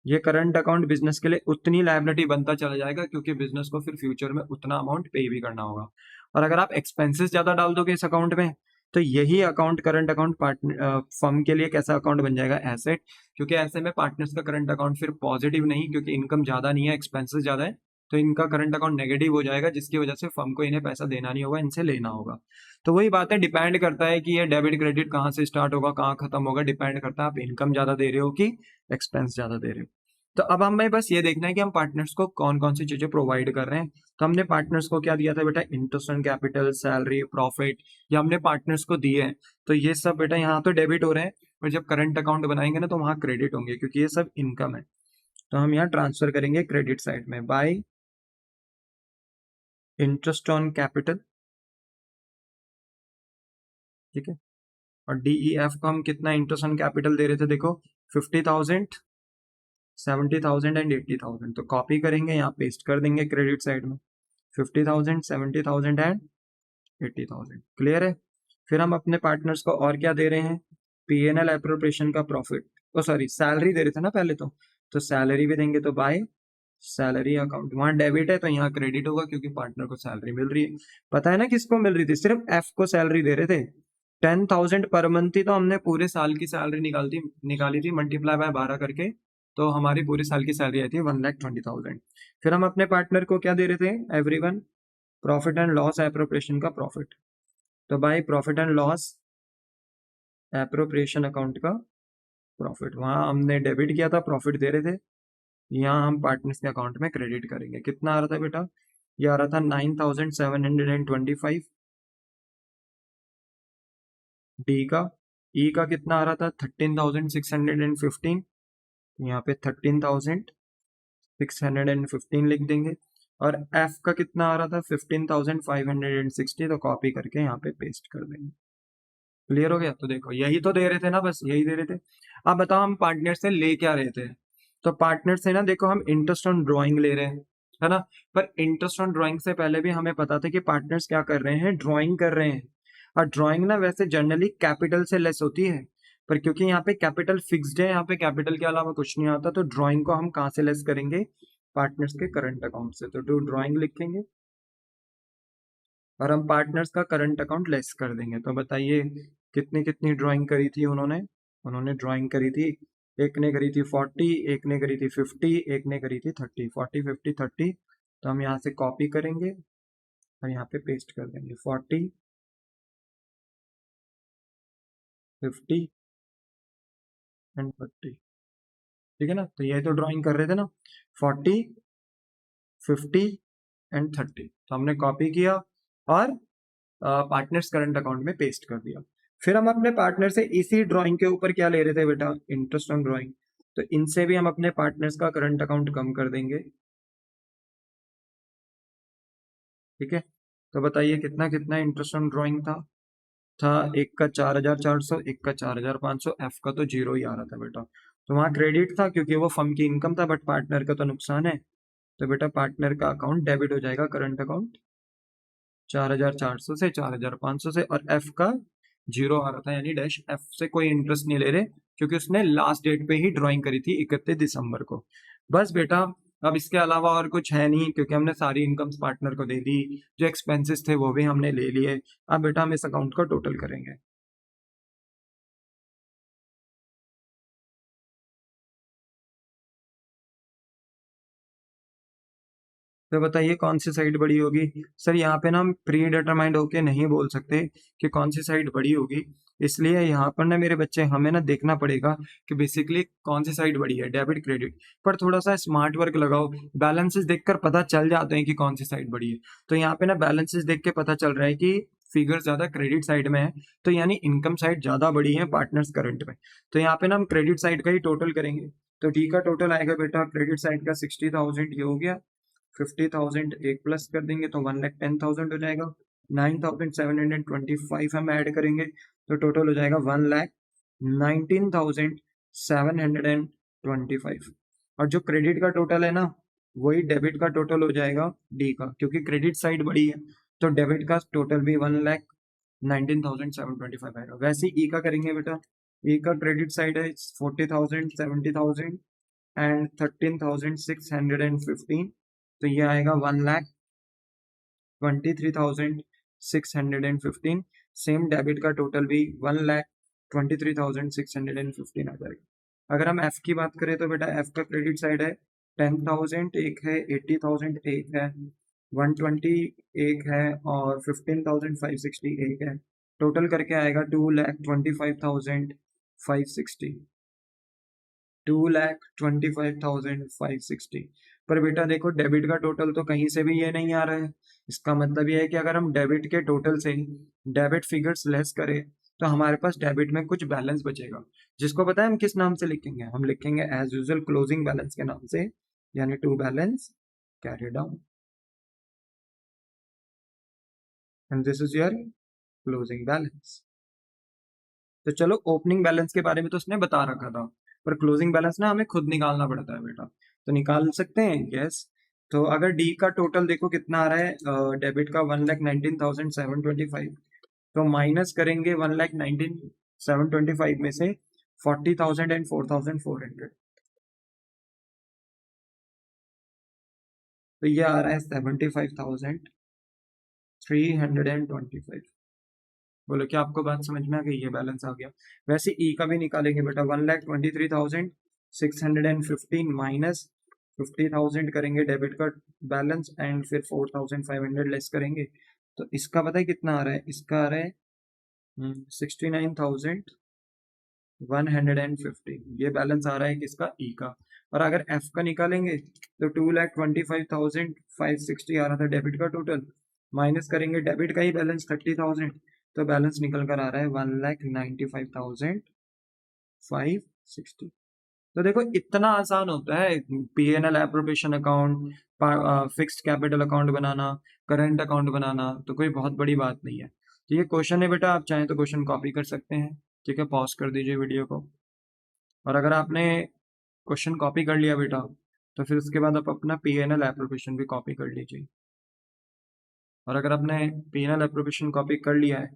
ये करंट अकाउंट बिजनेस के लिए उतनी लायबिलिटी बनता चला जाएगा, क्योंकि बिजनेस को फिर फ्यूचर में उतना अमाउंट पे भी करना होगा। और अगर आप एक्सपेंसेस ज्यादा डाल दोगे इस अकाउंट में, तो यही account, current account, partner firm के लिए कैसा अकाउंट बन जाएगा? एसेट। क्योंकि ऐसे में पार्टनर्स का करंट अकाउंट फिर पॉजिटिव नहीं, क्योंकि इनकम ज्यादा नहीं है, एक्सपेंसेस ज्यादा है, तो इनका करंट अकाउंट नेगेटिव हो जाएगा, जिसकी वजह से फर्म को इन्हें पैसा देना नहीं होगा, इनसे लेना होगा। तो वही बात है, डिपेंड करता है कि ये डेबिट क्रेडिट कहाँ से स्टार्ट होगा, कहाँ खत्म होगा, डिपेंड करता है आप इनकम ज्यादा दे रहे हो कि एक्सपेंस ज्यादा दे रहे हो। तो अब हमें बस ये देखना है कि हम पार्टनर्स को कौन कौन सी चीजें प्रोवाइड कर रहे हैं। तो हमने पार्टनर्स को क्या दिया था बेटा? Interest on capital, salary, profit, ये हमने पार्टनर्स को दिए हैं। तो ये सब बेटा यहाँ तो डेबिट हो रहे हैं, पर जब करंट अकाउंट बनाएंगे ना तो वहां क्रेडिट होंगे, क्योंकि ये सब इनकम है। तो हम यहाँ ट्रांसफर करेंगे क्रेडिट साइड में बाय इंटरेस्ट ऑन कैपिटल, ठीक है। और DEF को हम कितना इंटरेस्ट ऑन कैपिटल दे रहे थे? देखो 50,000, 70,000 एंड 80,000। तो कॉपी करेंगे, यहाँ पेस्ट कर देंगे क्रेडिट साइड में 50,000, 70,000 एंड 80,000। क्लियर है? फिर हम अपने पार्टनर्स को और क्या दे रहे हैं? P&L एप्रोप्रिएशन का प्रॉफिट, ओ सॉरी सैलरी दे रहे थे ना पहले, तो सैलरी भी देंगे। तो बाय सैलरी अकाउंट, वहां डेबिट है तो यहाँ क्रेडिट होगा, क्योंकि पार्टनर को सैलरी मिल रही है। पता है ना किसको मिल रही थी? सिर्फ F को सैलरी दे रहे थे। 10,000 पर मंथ थी, तो हमने पूरे साल की सैलरी निकाली थी मल्टीप्लाई बाय 12 करके, तो हमारी पूरे साल की सैलरी आई थी 1,20,000। फिर हम अपने पार्टनर को क्या दे रहे थे? Everyone profit and loss appropriation का प्रॉफिट। तो by profit and loss appropriation account का प्रॉफिट, वहां हमने डेबिट किया था, प्रॉफिट दे रहे थे, यहाँ हम पार्टनर्स के अकाउंट में क्रेडिट करेंगे। कितना आ रहा था बेटा? ये आ रहा था 9,725 डी का। ई का कितना आ रहा था? 13,615, यहाँ पे 13,615 लिख देंगे। और एफ का कितना आ रहा था? 15,560, तो कॉपी करके यहाँ पे पेस्ट कर देंगे। क्लियर हो गया? तो देखो यही तो दे रहे थे ना, बस यही दे रहे थे। अब बताओ हम पार्टनर से ले क्या रहे थे? तो पार्टनर से ना देखो हम इंटरेस्ट ऑन ड्रॉइंग ले रहे हैं, है ना। पर इंटरेस्ट ऑन ड्रॉइंग से पहले भी हमें पता था कि पार्टनर्स क्या कर रहे हैं? ड्रॉइंग कर रहे हैं। और ड्रॉइंग ना वैसे जनरली कैपिटल से लेस होती है, पर क्योंकि यहाँ पे कैपिटल फिक्स्ड है, यहाँ पे कैपिटल के अलावा कुछ नहीं आता, तो ड्रॉइंग को हम कहाँ से लेस करेंगे? पार्टनर्स के करंट अकाउंट से। तो टू ड्रॉइंग लिखेंगे और हम पार्टनर्स का करंट अकाउंट लेस कर देंगे। तो बताइए कितनी कितनी ड्राइंग करी थी उन्होंने? उन्होंने ड्राइंग करी थी, एक ने करी थी 40, एक ने करी थी 50, एक ने करी थी 30, 40, 50, 30। तो हम यहाँ से कॉपी करेंगे और यहाँ पे पेस्ट कर देंगे 40, 50 एंड 30, ठीक है ना। तो ये तो ड्राइंग कर रहे थे ना, 40, 50 एंड 30। तो हमने कॉपी किया और पार्टनर्स करंट अकाउंट में पेस्ट कर दिया। फिर हम अपने पार्टनर से इसी ड्राइंग के ऊपर क्या ले रहे थे बेटा? Interest on drawing. तो इनसे भी हम अपने पार्टनर्स का करंट अकाउंट कम कर देंगे, ठीक है। तो बताइए कितना कितना इंटरेस्ट ऑन ड्राइंग था एक का 4,400, एक का 4,500, एफ का तो जीरो ही आ रहा था बेटा। तो वहां क्रेडिट था क्योंकि वो फर्म की इनकम था, बट पार्टनर का तो नुकसान है, तो बेटा पार्टनर का अकाउंट डेबिट हो जाएगा, करंट अकाउंट 4,400 से, 4,500 से, और एफ का जीरो आ रहा था, यानी डैश। एफ से कोई इंटरेस्ट नहीं ले रहे क्योंकि उसने लास्ट डेट पे ही ड्राइंग करी थी 31 दिसंबर को। बस बेटा अब इसके अलावा और कुछ है नहीं, क्योंकि हमने सारी इनकम्स पार्टनर को दे दी, जो एक्सपेंसेस थे वो भी हमने ले लिए। अब बेटा हम इस अकाउंट को टोटल करेंगे। तो बताइए कौन सी साइड बड़ी होगी। सर यहाँ पे ना हम प्री डिटरमाइंड होके नहीं बोल सकते कि कौन सी साइड बड़ी होगी, इसलिए यहाँ पर ना मेरे बच्चे हमें ना देखना पड़ेगा कि बेसिकली कौन सी साइड बड़ी है, डेबिट क्रेडिट। पर थोड़ा सा स्मार्ट वर्क लगाओ, बैलेंसेस देखकर पता चल जाते हैं कि कौन सी साइड बड़ी है। तो यहाँ पे ना बैलेंसेस देख के पता चल रहा है कि फिगर ज्यादा क्रेडिट साइड में है, तो यानी इनकम साइड ज्यादा बड़ी है पार्टनर्स करंट में। तो यहाँ पे ना हम क्रेडिट साइड का ही टोटल करेंगे। तो डी का टोटल आएगा बेटा क्रेडिट साइड का 60,000, ये हो गया। 50,000 एक प्लस कर देंगे तो 1,10,000 हो जाएगा। 9,725 हम ऐड करेंगे तो टोटल हो जाएगा 1,19,725। और जो क्रेडिट का टोटल है ना, वही डेबिट का टोटल हो जाएगा डी का, क्योंकि क्रेडिट साइड बड़ी है तो डेबिट का टोटल भी 1,19,725 आएगा। वैसे ई का करेंगे बेटा। ई का क्रेडिट साइड है 40,000, 70,000 एंड 13,615। तो ये आएगा 1,23,615। सेम डेबिट का टोटल भी 1,23,615 आ जाएगा। अगर हम एफ की बात करें तो बेटा एफ का क्रेडिट साइड है 10,000 एक है, 80,000 एक है, 120 एक है और 15,560 एक है। टोटल करके आएगा 2,25,560। 2,25,560। पर बेटा देखो डेबिट का टोटल तो कहीं से भी ये नहीं आ रहा है। इसका मतलब ये है कि अगर हम डेबिट के टोटल से डेबिट फिगर्स लेस करें तो हमारे पास डेबिट में कुछ बैलेंस बचेगा, जिसको पता है हम किस नाम से लिखेंगे। हम लिखेंगे एज यूजुअल क्लोजिंग बैलेंस के नाम से, यानी to balance carry down, and this is your closing balance. तो चलो ओपनिंग बैलेंस के बारे में तो उसने बता रखा था, पर क्लोजिंग बैलेंस ना हमें खुद निकालना पड़ता है बेटा। तो निकाल सकते हैं, यस। तो अगर डी का टोटल देखो कितना आ रहा है, डेबिट का 1,19,725, तो माइनस करेंगे 1,19,725 में से 40,000 एंड 4,400, तो ये आ रहा है 75,325। बोलो क्या आपको बात समझ में आ गई? ये बैलेंस आ गया। वैसे ई का भी निकालेंगे बेटा। 1,23,615 माइनस 50,000 करेंगे डेबिट का बैलेंस एंड फिर 4,500 लेस करेंगे, तो इसका पता है कितना आ रहा है? इसका आ रहा है 69,150। ये बैलेंस आ रहा है किसका? ई का। और अगर एफ का निकालेंगे तो 2,25,560 आ रहा था डेबिट का टोटल, माइनस करेंगे डेबिट का ही बैलेंस 30,000, तो बैलेंस निकल कर आ रहा है 1,95,560। तो देखो इतना आसान होता है PNL appropriation account, fixed capital account बनाना, करंट अकाउंट बनाना, तो कोई बहुत बड़ी बात नहीं है। तो ये क्वेश्चन है बेटा, आप चाहें तो क्वेश्चन कॉपी कर सकते हैं। ठीक है, पॉज कर दीजिए वीडियो को। और अगर आपने क्वेश्चन कॉपी कर लिया बेटा, तो फिर उसके बाद आप अपना पीएनएल एप्रोप्रिएशन भी कॉपी कर लीजिए। और अगर आपने पीएनएल एप्रोप्रिएशन कॉपी कर लिया है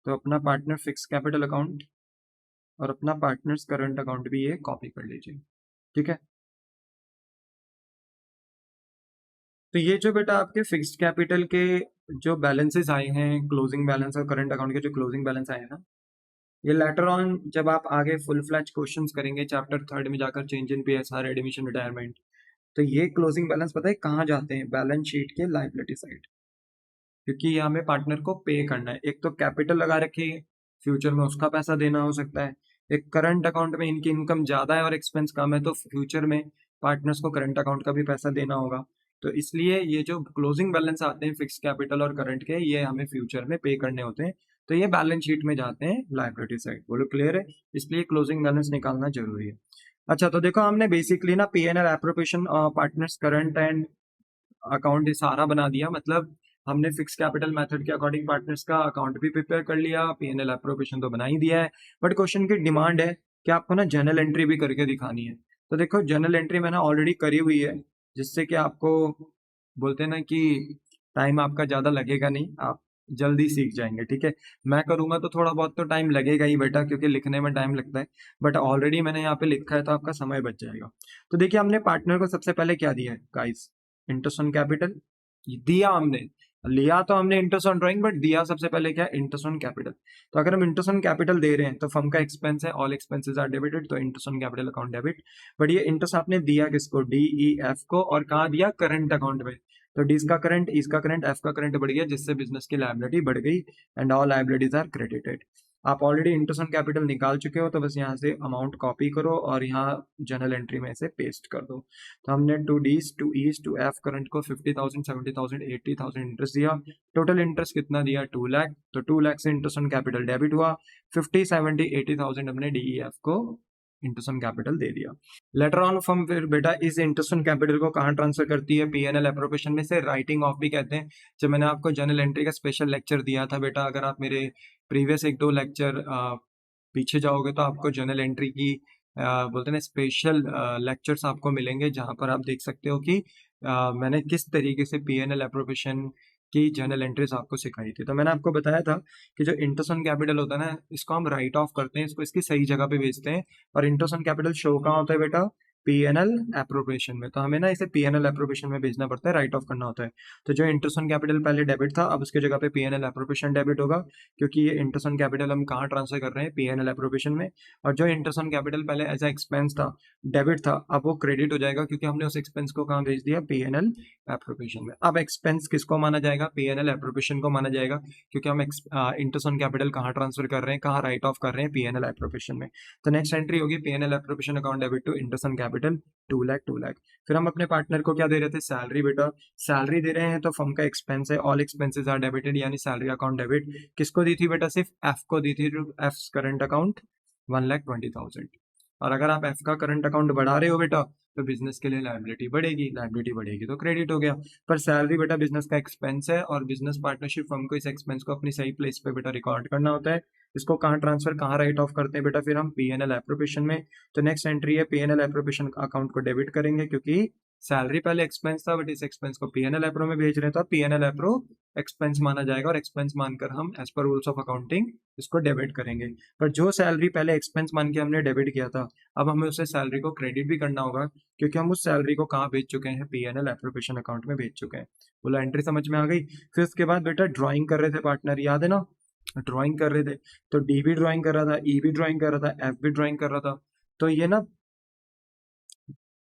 तो अपना पार्टनर फिक्स कैपिटल अकाउंट और अपना पार्टनर्स करंट अकाउंट भी ये कॉपी कर लीजिए। ठीक है, तो ये जो बेटा आपके फिक्स्ड कैपिटल के जो बैलेंसेस आए हैं, क्लोजिंग बैलेंस और करंट अकाउंट के जो क्लोजिंग बैलेंस आए हैं ना, ये लेटर ऑन जब आप आगे फुल फ्लैज क्वेश्चंस करेंगे चैप्टर 3 में जाकर, change in PSR, admission, retirement, तो ये क्लोजिंग बैलेंस पता है कहाँ जाते हैं? बैलेंस शीट के लायबिलिटी साइड, क्योंकि ये हमें पार्टनर को पे करना है। एक तो कैपिटल लगा रखी है, फ्यूचर में उसका पैसा देना हो सकता है। एक करंट अकाउंट में इनकी इनकम ज्यादा है और एक्सपेंस कम है, तो फ्यूचर में पार्टनर्स को करंट अकाउंट का भी पैसा देना होगा। तो इसलिए ये जो क्लोजिंग बैलेंस आते हैं फिक्स कैपिटल और करंट के, ये हमें फ्यूचर में पे करने होते हैं, तो ये बैलेंस शीट में जाते हैं लायबिलिटी साइड। बोलो क्लियर है? इसलिए क्लोजिंग बैलेंस निकालना जरूरी है। अच्छा, तो देखो हमने बेसिकली ना PNL appropriation, partners current and account सारा बना दिया। मतलब हमने फिक्स कैपिटल मेथड के अकॉर्डिंग पार्टनर्स का अकाउंट भी प्रिपेयर कर लिया, पीएनएल एप्रोप्रिएशन तो बना ही दिया है। बट क्वेश्चन की डिमांड है कि आपको ना जर्नल एंट्री भी करके दिखानी है। तो देखो जर्नल एंट्री मैंने ऑलरेडी करी हुई है, जिससे कि आपको बोलते हैं ना कि टाइम आपका ज़्यादा लगेगा नहीं, आप जल्दी सीख जाएंगे। ठीक है, मैं करूंगा तो थोड़ा बहुत तो टाइम लगेगा ही बेटा, क्योंकि लिखने में टाइम लगता है, बट ऑलरेडी मैंने यहाँ पे लिखा है तो आपका समय बच जाएगा। तो देखिए हमने पार्टनर को सबसे पहले क्या दिया है गाइस, इंटरेस्ट ऑन कैपिटल दिया हमने, लिया तो हमने इंटरेस्ट ऑन ड्राइंग, बट दिया सबसे पहले क्या, इंटरेस्ट ऑन कैपिटल। तो अगर हम इंटरेस्ट ऑन कैपिटल दे रहे हैं तो फर्म का एक्सपेंस है, ऑल एक्सपेंसेस आर डेबिटेड, तो interest on capital account debit. But ये इंटरेस्ट आपने दिया किसको, DEF को, और कहाँ दिया, करंट अकाउंट में। तो डी का करंट, इसका करंट, एफ का करंट बढ़ गया, जिससे बिजनेस की लायबिलिटी बढ़ गई, and all liabilities are credited. आप ऑलरेडी इंटरेस्ट ऑन कैपिटल निकाल चुके हो, तो बस यहाँ से अमाउंट कॉपी करो और यहाँ जर्नल एंट्री में से पेस्ट कर दो। तो हमने to Ds, to Es, to F current को 50,000, 70,000, 80,000 इंटरेस्ट दिया। टोटल इंटरेस्ट कितना दिया, 2 लाख। तो 2 लाख से इंटरेस्ट ऑन कैपिटल डेबिट हुआ, 50, 70, 80,000 हमने DEF को इंटरेस्ट ऑन कैपिटल दे दिया। लेटर ऑन फर्म फिर बेटा इस इंटरेस्ट ऑन कैपिटल को कहाँ ट्रांसफर करती है, PNL एप्रोप्रिएशन में से राइटिंग ऑफ भी कहते हैं। जब मैंने आपको जर्नल एंट्री का स्पेशल लेक्चर दिया था बेटा, अगर आप मेरे प्रीवियस 1-2 लेक्चर पीछे जाओगे तो आपको जर्नल एंट्री की बोलते हैं स्पेशल लेक्चर्स आपको मिलेंगे, जहाँ पर आप देख सकते हो कि मैंने किस तरीके से PNL एप्रोप्रिएशन की जर्नल एंट्रीज आपको सिखाई थी। तो मैंने आपको बताया था कि जो इंटरेस्ट ऑन कैपिटल होता है ना, इसको हम राइट ऑफ करते हैं, इसको इसकी सही जगह पे भेजते हैं, और इंटरेस्ट ऑन कैपिटल शो कहाँ होता है बेटा, PNL एप्रोप्रिएशन में। तो हमें ना इसे PNL एप्रोप्रिएशन में भेजना पड़ता है, राइट ऑफ करना होता है। तो जो इंटरेस्ट ऑन कैपिटल पहले डेबिट था, अब उसके जगह पे PNL एप्रोप्रिएशन डेबिट होगा, क्योंकि ये इंटरेस्ट ऑन कैपिटल हम कहाँ ट्रांसफर कर रहे हैं, PNL एप्रोप्रिएशन में। और जो इंटरेस्ट ऑन कैपिटल पहले एज ए एक्सपेंस था, डेबिट था, अब वो क्रेडिट हो जाएगा, क्योंकि हमने उस एक्सपेंस को कहाँ भेज दिया, PNL एप्रोप्रिएशन में। अब एक्सपेंस किसको माना जाएगा, PNL एप्रोप्रिएशन को माना जाएगा, क्योंकि हम इंटरेस्ट ऑन कैपिटल कहाँ ट्रांसफर कर रहे हैं, कहाँ राइट ऑफ कर रहे हैं, PNL एप्रोप्रिएशन में। तो नेक्स्ट एंट्री होगी PNL appropriation account debit to interest on capital 2 lakh, 2 lakh. फिर हम अपने पार्टनर को क्या दे रहे थे, सैलरी बेटा। सैलरी दे रहे हैं तो फर्म का एक्सपेंस है, ऑल एक्सपेंसेस आर डेबिटेड, यानी सैलरी अकाउंट डेबिट। किसको दी थी बेटा, सिर्फ एफ को दी थी, एफ करंट अकाउंट 1,20,000। और अगर आप एफ का करंट अकाउंट बढ़ा रहे हो बेटा, तो बिजनेस के लिए लायबिलिटी बढ़ेगी, लायबिलिटी बढ़ेगी तो क्रेडिट हो गया। पर सैलरी बेटा बिजनेस का एक्सपेंस है, और बिजनेस पार्टनरशिप फर्म को इस एक्सपेंस को अपनी सही प्लेस पे बेटा रिकॉर्ड करना होता है। इसको कहाँ ट्रांसफर, कहाँ राइट ऑफ करते हैं बेटा, फिर हम PNL एप्रोप्रिएशन में। तो नेक्स्ट एंट्री है PNL एप्रोप्रिएशन अकाउंट को डेबिट करेंगे, क्योंकि सैलरी पहले एक्सपेंस था, बट इस एक्सपेंस को PNL एप्रो में भेज रहे हैं, तो PNL एप्रो एक्सपेंस माना जाएगा, और एक्सपेंस मानकर हम एज पर रूल्स ऑफ अकाउंटिंग इसको डेबिट करेंगे। पर जो सैलरी पहले एक्सपेंस मान के हमने डेबिट किया था, अब हमें उसे सैलरी को क्रेडिट भी करना होगा, क्योंकि हम उस सैलरी को कहाँ भेज चुके हैं, PNL एप्रोप्रिएशन अकाउंट में भेज चुके हैं। बोला एंट्री समझ में आ गई। फिर उसके बाद बेटा ड्राइंग कर रहे थे पार्टनर, याद है ना, ड्राइंग कर रहे थे। तो D भी ड्राइंग कर रहा था, E भी ड्राइंग कर रहा था, F भी ड्राइंग कर रहा था। तो ये ना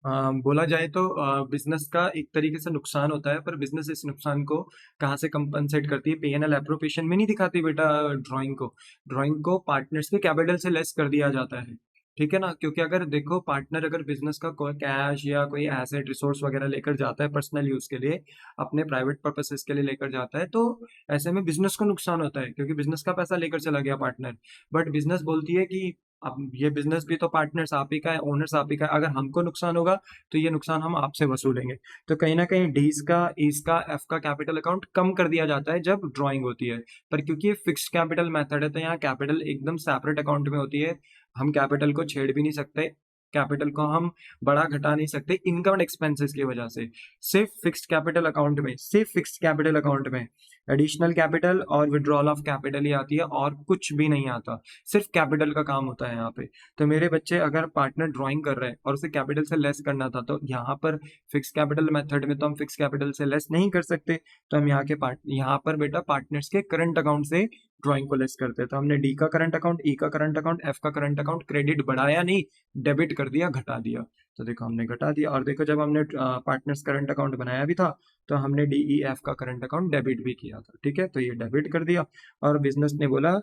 बोला जाए तो बिजनेस का एक तरीके से नुकसान होता है, पर बिजनेस इस नुकसान को कहाँ से कंपनसेट करती है, PNL एप्रोप्रिएशन में नहीं दिखाती बेटा ड्राइंग को पार्टनर्स के कैपिटल से लेस कर दिया जाता है। ठीक है ना, क्योंकि अगर देखो पार्टनर अगर बिजनेस का कोई कैश या कोई एसेट रिसोर्स वगैरह लेकर जाता है पर्सनल यूज के लिए, अपने प्राइवेट पर्पसेस के लिए लेकर जाता है, तो ऐसे में बिजनेस को नुकसान होता है, क्योंकि बिजनेस का पैसा लेकर चला गया पार्टनर। बट बिजनेस बोलती है कि अब ये बिजनेस भी तो पार्टनर्स आप ही का है, ओनर्स आप ही का है, अगर हमको नुकसान होगा तो ये नुकसान हम आपसे वसूलेंगे। तो कहीं ना कहीं डीज का, ईज का, एफ का कैपिटल अकाउंट कम कर दिया जाता है जब ड्राइंग होती है। पर क्योंकि ये फिक्स्ड कैपिटल मेथड है, तो यहाँ कैपिटल एकदम सेपरेट अकाउंट में होती है, हम कैपिटल को छेड़ भी नहीं सकते, कैपिटल को हम बढ़ा घटा नहीं सकते इनकम एंड एक्सपेंसेस की वजह से। सिर्फ फिक्स्ड कैपिटल अकाउंट में, सिर्फ फिक्स्ड कैपिटल अकाउंट में एडिशनल कैपिटल और विड्रॉल ऑफ कैपिटल ही आती है, और कुछ भी नहीं आता, सिर्फ कैपिटल का काम होता है यहाँ पे। तो मेरे बच्चे अगर पार्टनर ड्राइंग कर रहे हैं और उसे कैपिटल से लेस करना था, तो यहाँ पर फिक्स कैपिटल मेथड में तो हम फिक्स कैपिटल से लेस नहीं कर सकते, तो हम यहाँ पर बेटा पार्टनर्स के करंट अकाउंट से ड्राइंग को लेस करते हैं। तो हमने डी का करंट अकाउंट, ई का करंट अकाउंट, एफ का करंट अकाउंट क्रेडिट बढ़ाया नहीं, डेबिट कर दिया, घटा दिया। तो देखो हमने घटा दिया, और देखो जब हमने पार्टनर्स करंट अकाउंट बनाया भी था, तो हमने DEF का करंट अकाउंट डेबिट भी किया था। ठीक है, तो ये डेबिट कर दिया, और बिजनेस ने बोला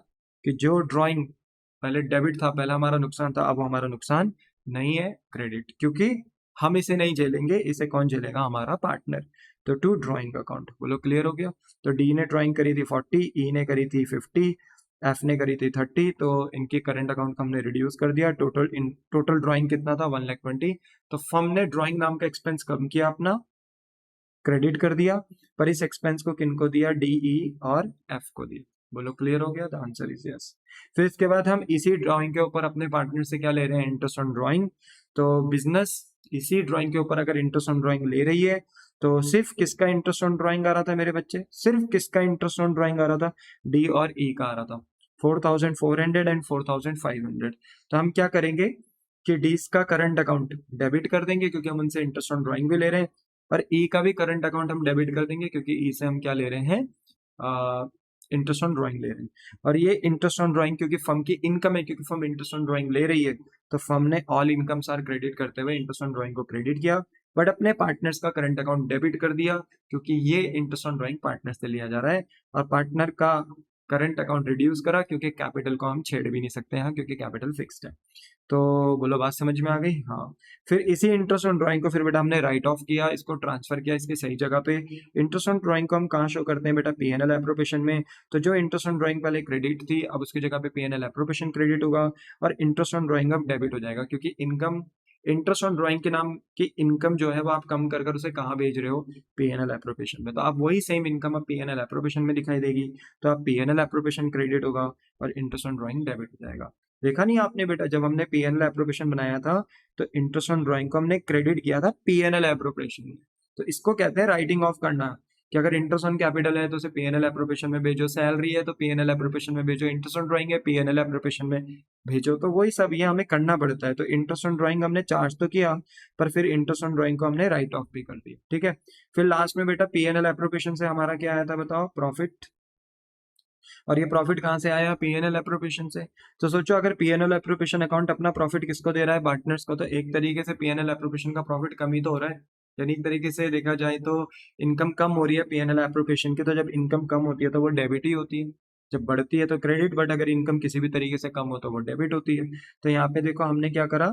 कि जो ड्राइंग पहले डेबिट था, पहला हमारा नुकसान था, अब हमारा नुकसान नहीं है, क्रेडिट, क्योंकि हम इसे नहीं झेलेंगे, इसे कौन झेलेगा, हमारा पार्टनर। तो टू ड्राइंग अकाउंट, बोलो क्लियर हो गया। तो डी ने ड्राइंग करी थी 40, ई ने करी थी 50, एफ ने करी थी 30, तो इनके करंट अकाउंट को हमने रिड्यूस कर दिया। टोटल ड्राइंग कितना था, 1,20,000। तो फर्म ने ड्राइंग नाम का एक्सपेंस कम किया अपना, क्रेडिट कर दिया, पर इस एक्सपेंस को किनको दिया, DE और F को दिया। बोलो क्लियर हो गया, द आंसर इज यस। फिर इसके बाद हम इसी ड्राइंग के ऊपर अपने पार्टनर से क्या ले रहे हैं, इंटरेस्ट ऑन ड्राइंग। तो बिजनेस इसी ड्राइंग के ऊपर अगर इंटरेस्ट ऑन ड्राइंग ले रही है, तो सिर्फ किसका इंटरेस्ट ऑन ड्राइंग आ रहा था मेरे बच्चे, सिर्फ किसका इंटरेस्ट ऑन ड्राइंग आ रहा था, डी और ई का आ रहा था, 4400 एंड 4500। तो हम क्या करेंगे कि डीज का करंट अकाउंट डेबिट कर देंगे क्योंकि हम उनसे इंटरेस्ट ऑन ड्राइंग भी ले रहे हैं, और ई का भी करंट अकाउंट हम डेबिट कर देंगे क्योंकि ई से हम क्या ले रहे हैं, इंटरेस्ट ऑन ड्राइंग ले रहे हैं। और ये इंटरेस्ट ऑन ड्राइंग क्योंकि फर्म की इनकम है, क्योंकि फर्म इंटरेस्ट ऑन ड्राइंग ले रही है, तो फर्म ने ऑल इनकम सार क्रेडिट करते हुए इंटरेस्ट ऑन ड्राइंग को क्रेडिट किया, बट अपने पार्टनर्स का करंट अकाउंट डेबिट कर दिया क्योंकि ये इंटरेस्ट ऑन ड्राइंग पार्टनर से लिया जा रहा है, और पार्टनर का करंट अकाउंट रिड्यूस करा क्योंकि कैपिटल को हम छेड़ भी नहीं सकते हैं क्योंकि कैपिटल फिक्स्ड है। तो बोलो बात समझ में आ गई? हाँ। फिर इसी इंटरेस्ट ऑन ड्राइंग को फिर बेटा हमने राइट ऑफ किया, इसको ट्रांसफर किया इसकी सही जगह पे। इंटरेस्ट ऑन ड्राइंग को हम कहाँ शो करते हैं बेटा, पीएनएल एप्रोप्रिएशन में। तो जो इंटरेस्ट ऑन ड्राइंग पहले क्रेडिट थी, अब उसकी जगह पे पीएनएल एप्रोप्रिएशन क्रेडिट होगा, और इंटरेस्ट ऑन ड्राइंग अब डेबिट हो जाएगा क्योंकि इनकम, इंटरेस्ट ऑन ड्राइंग के नाम की इनकम जो है वो आप कम कर उसे कहाँ भेज रहे हो, पीएनएल एप्रोप्रिएशन में। तो आप वही सेम इनकम अब पीएनएल एप्रोप्रिएशन में दिखाई देगी, तो आप पीएनएल एप्रोप्रिएशन क्रेडिट होगा और इंटरेस्ट ऑन ड्राइंग डेबिट हो जाएगा। देखा नहीं आपने बेटा, जब हमने पीएनएल एप्रोप्रिएशन बनाया था तो इंटरेस्ट ऑन ड्राइंग को हमने क्रेडिट किया था पीएनएल एप्रोप्रिएशन में। तो इसको कहते हैं राइटिंग ऑफ करना, कि अगर इंटरेस्ट ऑन कैपिटल है तो उसे पीएनएल एप्रोप्रिएशन में भेजो, सैलरी है तो पीएनएल एप्रोप्रिएशन में भेजो, इंटरेस्ट ऑन ड्राइंग है पीएनएल एप्रोप्रिएशन में भेजो। तो वही सब ये हमें करना पड़ता है। तो इंटरेस्ट ऑन ड्राइंग हमने चार्ज तो किया, पर फिर इंटरेस्ट ऑन ड्राइंग को हमने राइट ऑफ भी कर दिया, ठीक है। फिर लास्ट में बेटा पीएनएल एप्रोप्रिएशन से हमारा क्या आया था बताओ, प्रॉफिट। और ये प्रॉफिट कहाँ से आया, पीएनएल एप्रोप्रिएशन से। तो सोचो अगर पीएनएल एप्रोप्रिएशन अकाउंट अपना प्रॉफिट किसको दे रहा है, पार्टनर्स को, तो एक तरीके से पीएनएल एप्रोप्रिएशन का प्रॉफिट कम ही तो हो रहा है। यानी एक तरीके से देखा जाए तो इनकम कम हो रही है पीएनएल एप्रोप्रिएशन की, तो जब इनकम कम होती है तो वो डेबिट ही होती है, जब बढ़ती है तो क्रेडिट, बट अगर इनकम किसी भी तरीके से कम हो तो वो डेबिट होती है। तो यहाँ पे देखो हमने क्या करा,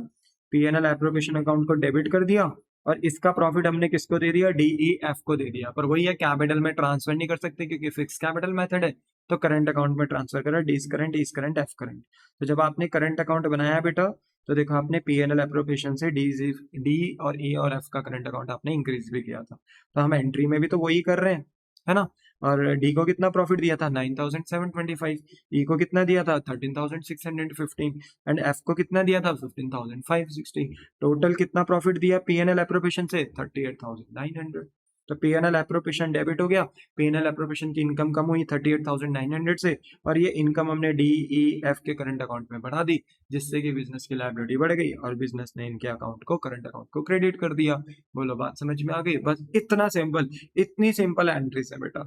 पीएनएल एप्रोप्रिएशन अकाउंट को डेबिट कर दिया, और इसका प्रॉफिट हमने किसको दे दिया, डीईएफ को दे दिया। पर वही है, कैपिटल में ट्रांसफर नहीं कर सकते क्योंकि फिक्स कैपिटल मेथड है, तो करंट अकाउंट में ट्रांसफर करा, D's current, E's current, F's current. तो जब आपने करंट अकाउंट बनाया बेटा, तो देखो आपने पीएनएल एप्रोप्रिएशन से डी और ई और एफ का करंट अकाउंट आपने इंक्रीज भी किया था। तो हम एंट्री में भी तो वही कर रहे हैं, है ना। और डी को कितना प्रॉफिट दिया था, 9725, ई को कितना दिया था, 13615, एंड एफ को कितना दिया था, 15560। टोटल कितना प्रॉफिट दिया पीएनएल एप्रोप्रिएशन से, 38900। तो पीएनएल एप्रोप्रिएशन डेबिट हो गया, पीएनएल एप्रोप्रिएशन की इनकम कम हुई 38900 से, और ये इनकम हमने डीईएफ के करंट अकाउंट में बढ़ा दी, जिससे कि बिजनेस की लायबिलिटी बढ़ गई और बिजनेस ने इनके अकाउंट को, करंट अकाउंट को क्रेडिट कर दिया। बोलो बात समझ में आ गई? बस इतना सिंपल, इतनी सिंपल एंट्रीज है बेटा,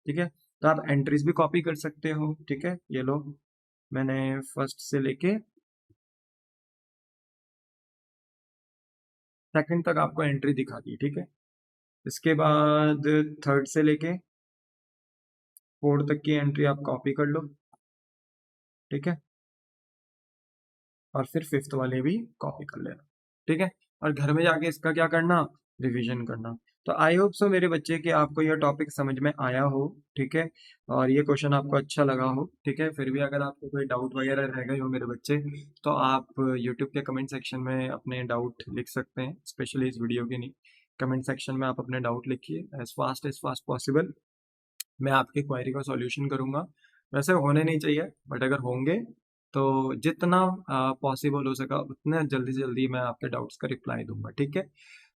ठीक है। तो आप एंट्रीज भी कॉपी कर सकते हो, ठीक है। ये लो, मैंने फर्स्ट से लेके सेकंड तक आपको एंट्री दिखा दी, ठीक है। इसके बाद थर्ड से लेके फोर्थ तक की एंट्री आप कॉपी कर लो, ठीक है। और फिर फिफ्थ वाले भी कॉपी कर लेना, ठीक है। और घर में जाके इसका क्या करना, रिवीजन करना। तो आई होप सो मेरे बच्चे कि आपको यह टॉपिक समझ में आया हो, ठीक है, और ये क्वेश्चन आपको अच्छा लगा हो, ठीक है। फिर भी अगर आपको कोई डाउट वगैरह रह गए हो मेरे बच्चे, तो आप यूट्यूब के कमेंट सेक्शन में अपने डाउट लिख सकते हैं, स्पेशली इस वीडियो के नहीं, कमेंट सेक्शन में आप अपने डाउट लिखिए, एज फास्ट पॉसिबल मैं आपकी क्वेरी का सॉल्यूशन करूंगा। वैसे होने नहीं चाहिए, बट अगर होंगे तो जितना पॉसिबल हो सका उतना जल्दी से जल्दी मैं आपके डाउट्स का रिप्लाई दूंगा, ठीक है।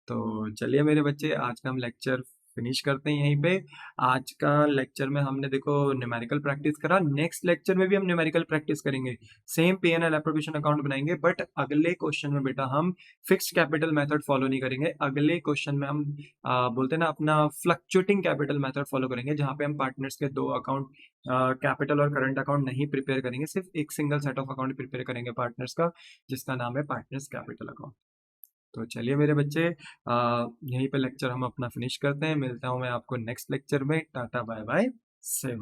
तो चलिए मेरे बच्चे, आज का हम लेक्चर फिनिश करते हैं यहीं पे। आज का लेक्चर में हमने देखो न्यूमेरिकल प्रैक्टिस करा, नेक्स्ट लेक्चर में भी हम न्यूमेरिकल प्रैक्टिस करेंगे, सेम पीएनएल एप्रोप्रिएशन अकाउंट बनाएंगे, बट अगले क्वेश्चन में बेटा हम फिक्स्ड कैपिटल मेथड फॉलो नहीं करेंगे। अगले क्वेश्चन में हम बोलते हैं ना अपना फ्लक्चुएटिंग कैपिटल मेथड फॉलो करेंगे, जहाँ पे हम पार्टनर्स के दो अकाउंट, कैपिटल और करंट अकाउंट नहीं प्रिपेयर करेंगे, सिर्फ एक single set of account prepare करेंगे पार्टनर्स का, जिसका नाम है पार्टनर्स कैपिटल अकाउंट। तो चलिए मेरे बच्चे, यहीं पे लेक्चर हम अपना फिनिश करते हैं। मिलता हूँ मैं आपको नेक्स्ट लेक्चर में। टाटा बाय बाय, से